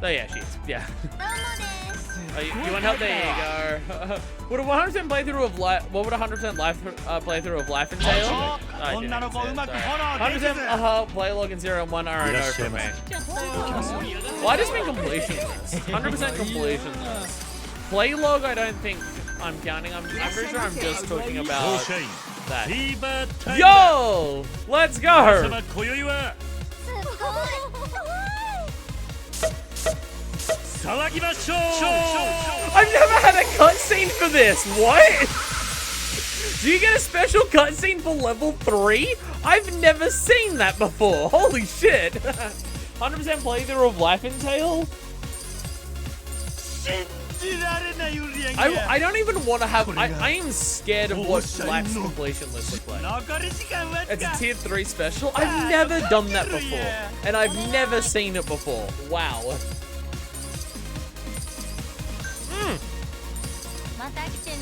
Speaker 1: Oh yeah, she is. Yeah.
Speaker 4: どうもです
Speaker 1: Oh, you want help? There you go. Would a 100% playthrough of life? What would a 100% life playthrough of life entail? Oh, I didn't
Speaker 5: 女の子うまく
Speaker 1: say it,
Speaker 5: フォロー
Speaker 1: sorry.
Speaker 5: できず
Speaker 1: 100% play log in 0 and 1 are a no for me. Well, I just mean completion list. 100% completion list. Play log, I don't think I'm counting. I'm pretty sure I'm just talking
Speaker 3: 放
Speaker 1: about
Speaker 3: 射員
Speaker 1: that.
Speaker 3: フィーバータイム
Speaker 1: Yo! Let's
Speaker 3: 皆
Speaker 1: go!
Speaker 3: 様今宵は
Speaker 4: すごい
Speaker 3: 騒ぎましょう
Speaker 1: I've never had a cutscene for this. What? Do you get a special cutscene for level 3? I've never seen that before. Holy shit. 100% playthrough of Life and Tale?
Speaker 5: 信じられない売り上げ
Speaker 1: I don't even want to have... I am scared of what Life's completion list looks like.
Speaker 5: 残り時間わず
Speaker 1: It's a
Speaker 5: か
Speaker 1: tier 3 special? I've never done that before. And I've never seen it before. Wow.
Speaker 4: また来てね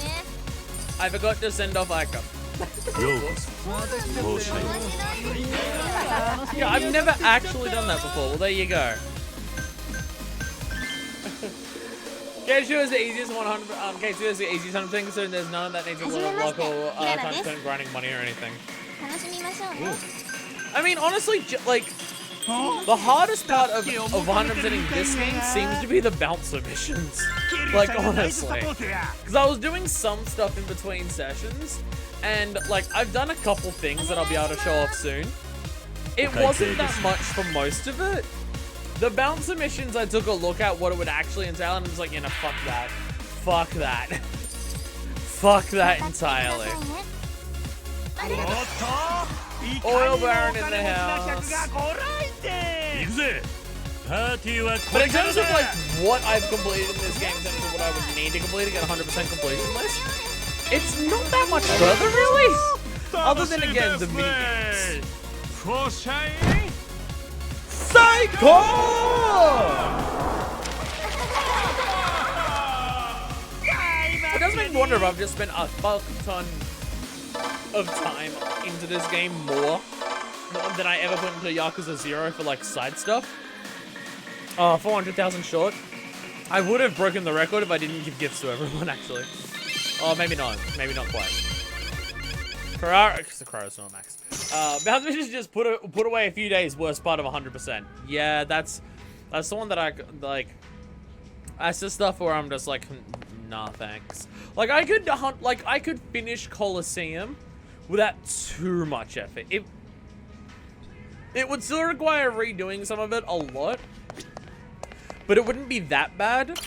Speaker 1: I forgot to send off Ika.
Speaker 3: ようこそ放射員
Speaker 1: Yeah, I've never actually done that before. Well, there you go. K2 is the easiest 100. K2 is the easiest 100 thing, considering there's none of that needs a lot of luck or time spent grinding money or anything.
Speaker 4: 楽しみましょうね
Speaker 1: I mean, honestly, like the hardest part of 100%ing this game seems to be the bouncer missions. Like honestly, because I was doing some stuff in between sessions, and like I've done a couple things that I'll be able to show off soon. It wasn't that much for most of it. The bouncer missions, I took a look at what it would actually entail, and I was like, you know, fuck that. Fuck that. Fuck that entirely.
Speaker 4: ありがとう
Speaker 1: Oil Baron in the house.
Speaker 3: 行くぜパーティーはこ
Speaker 1: But
Speaker 3: れ
Speaker 1: in
Speaker 3: から
Speaker 1: terms
Speaker 3: だ
Speaker 1: of like what I've completed in this game, in terms of what I would need to complete to get 100% completion list, it's not that much further really. Other than again the minigames.
Speaker 5: 放射員
Speaker 1: Psycho! It does make me wonder if I've just spent a fuck ton of time into this game more than I ever put into Yakuza 0 for like side stuff. Oh, 400,000 short. I would have broken the record if I didn't give gifts to everyone, actually. Oh, maybe not. Maybe not quite. Carrara, because the Carrara's not max. Bounce Missions just put away a few days, worst part of 100%. Yeah, that's the one that I, like, that's the stuff where I'm just like, nah, thanks. Like, I could finish Colosseum without too much effort. It would still require redoing some of it a lot, but it wouldn't be that bad.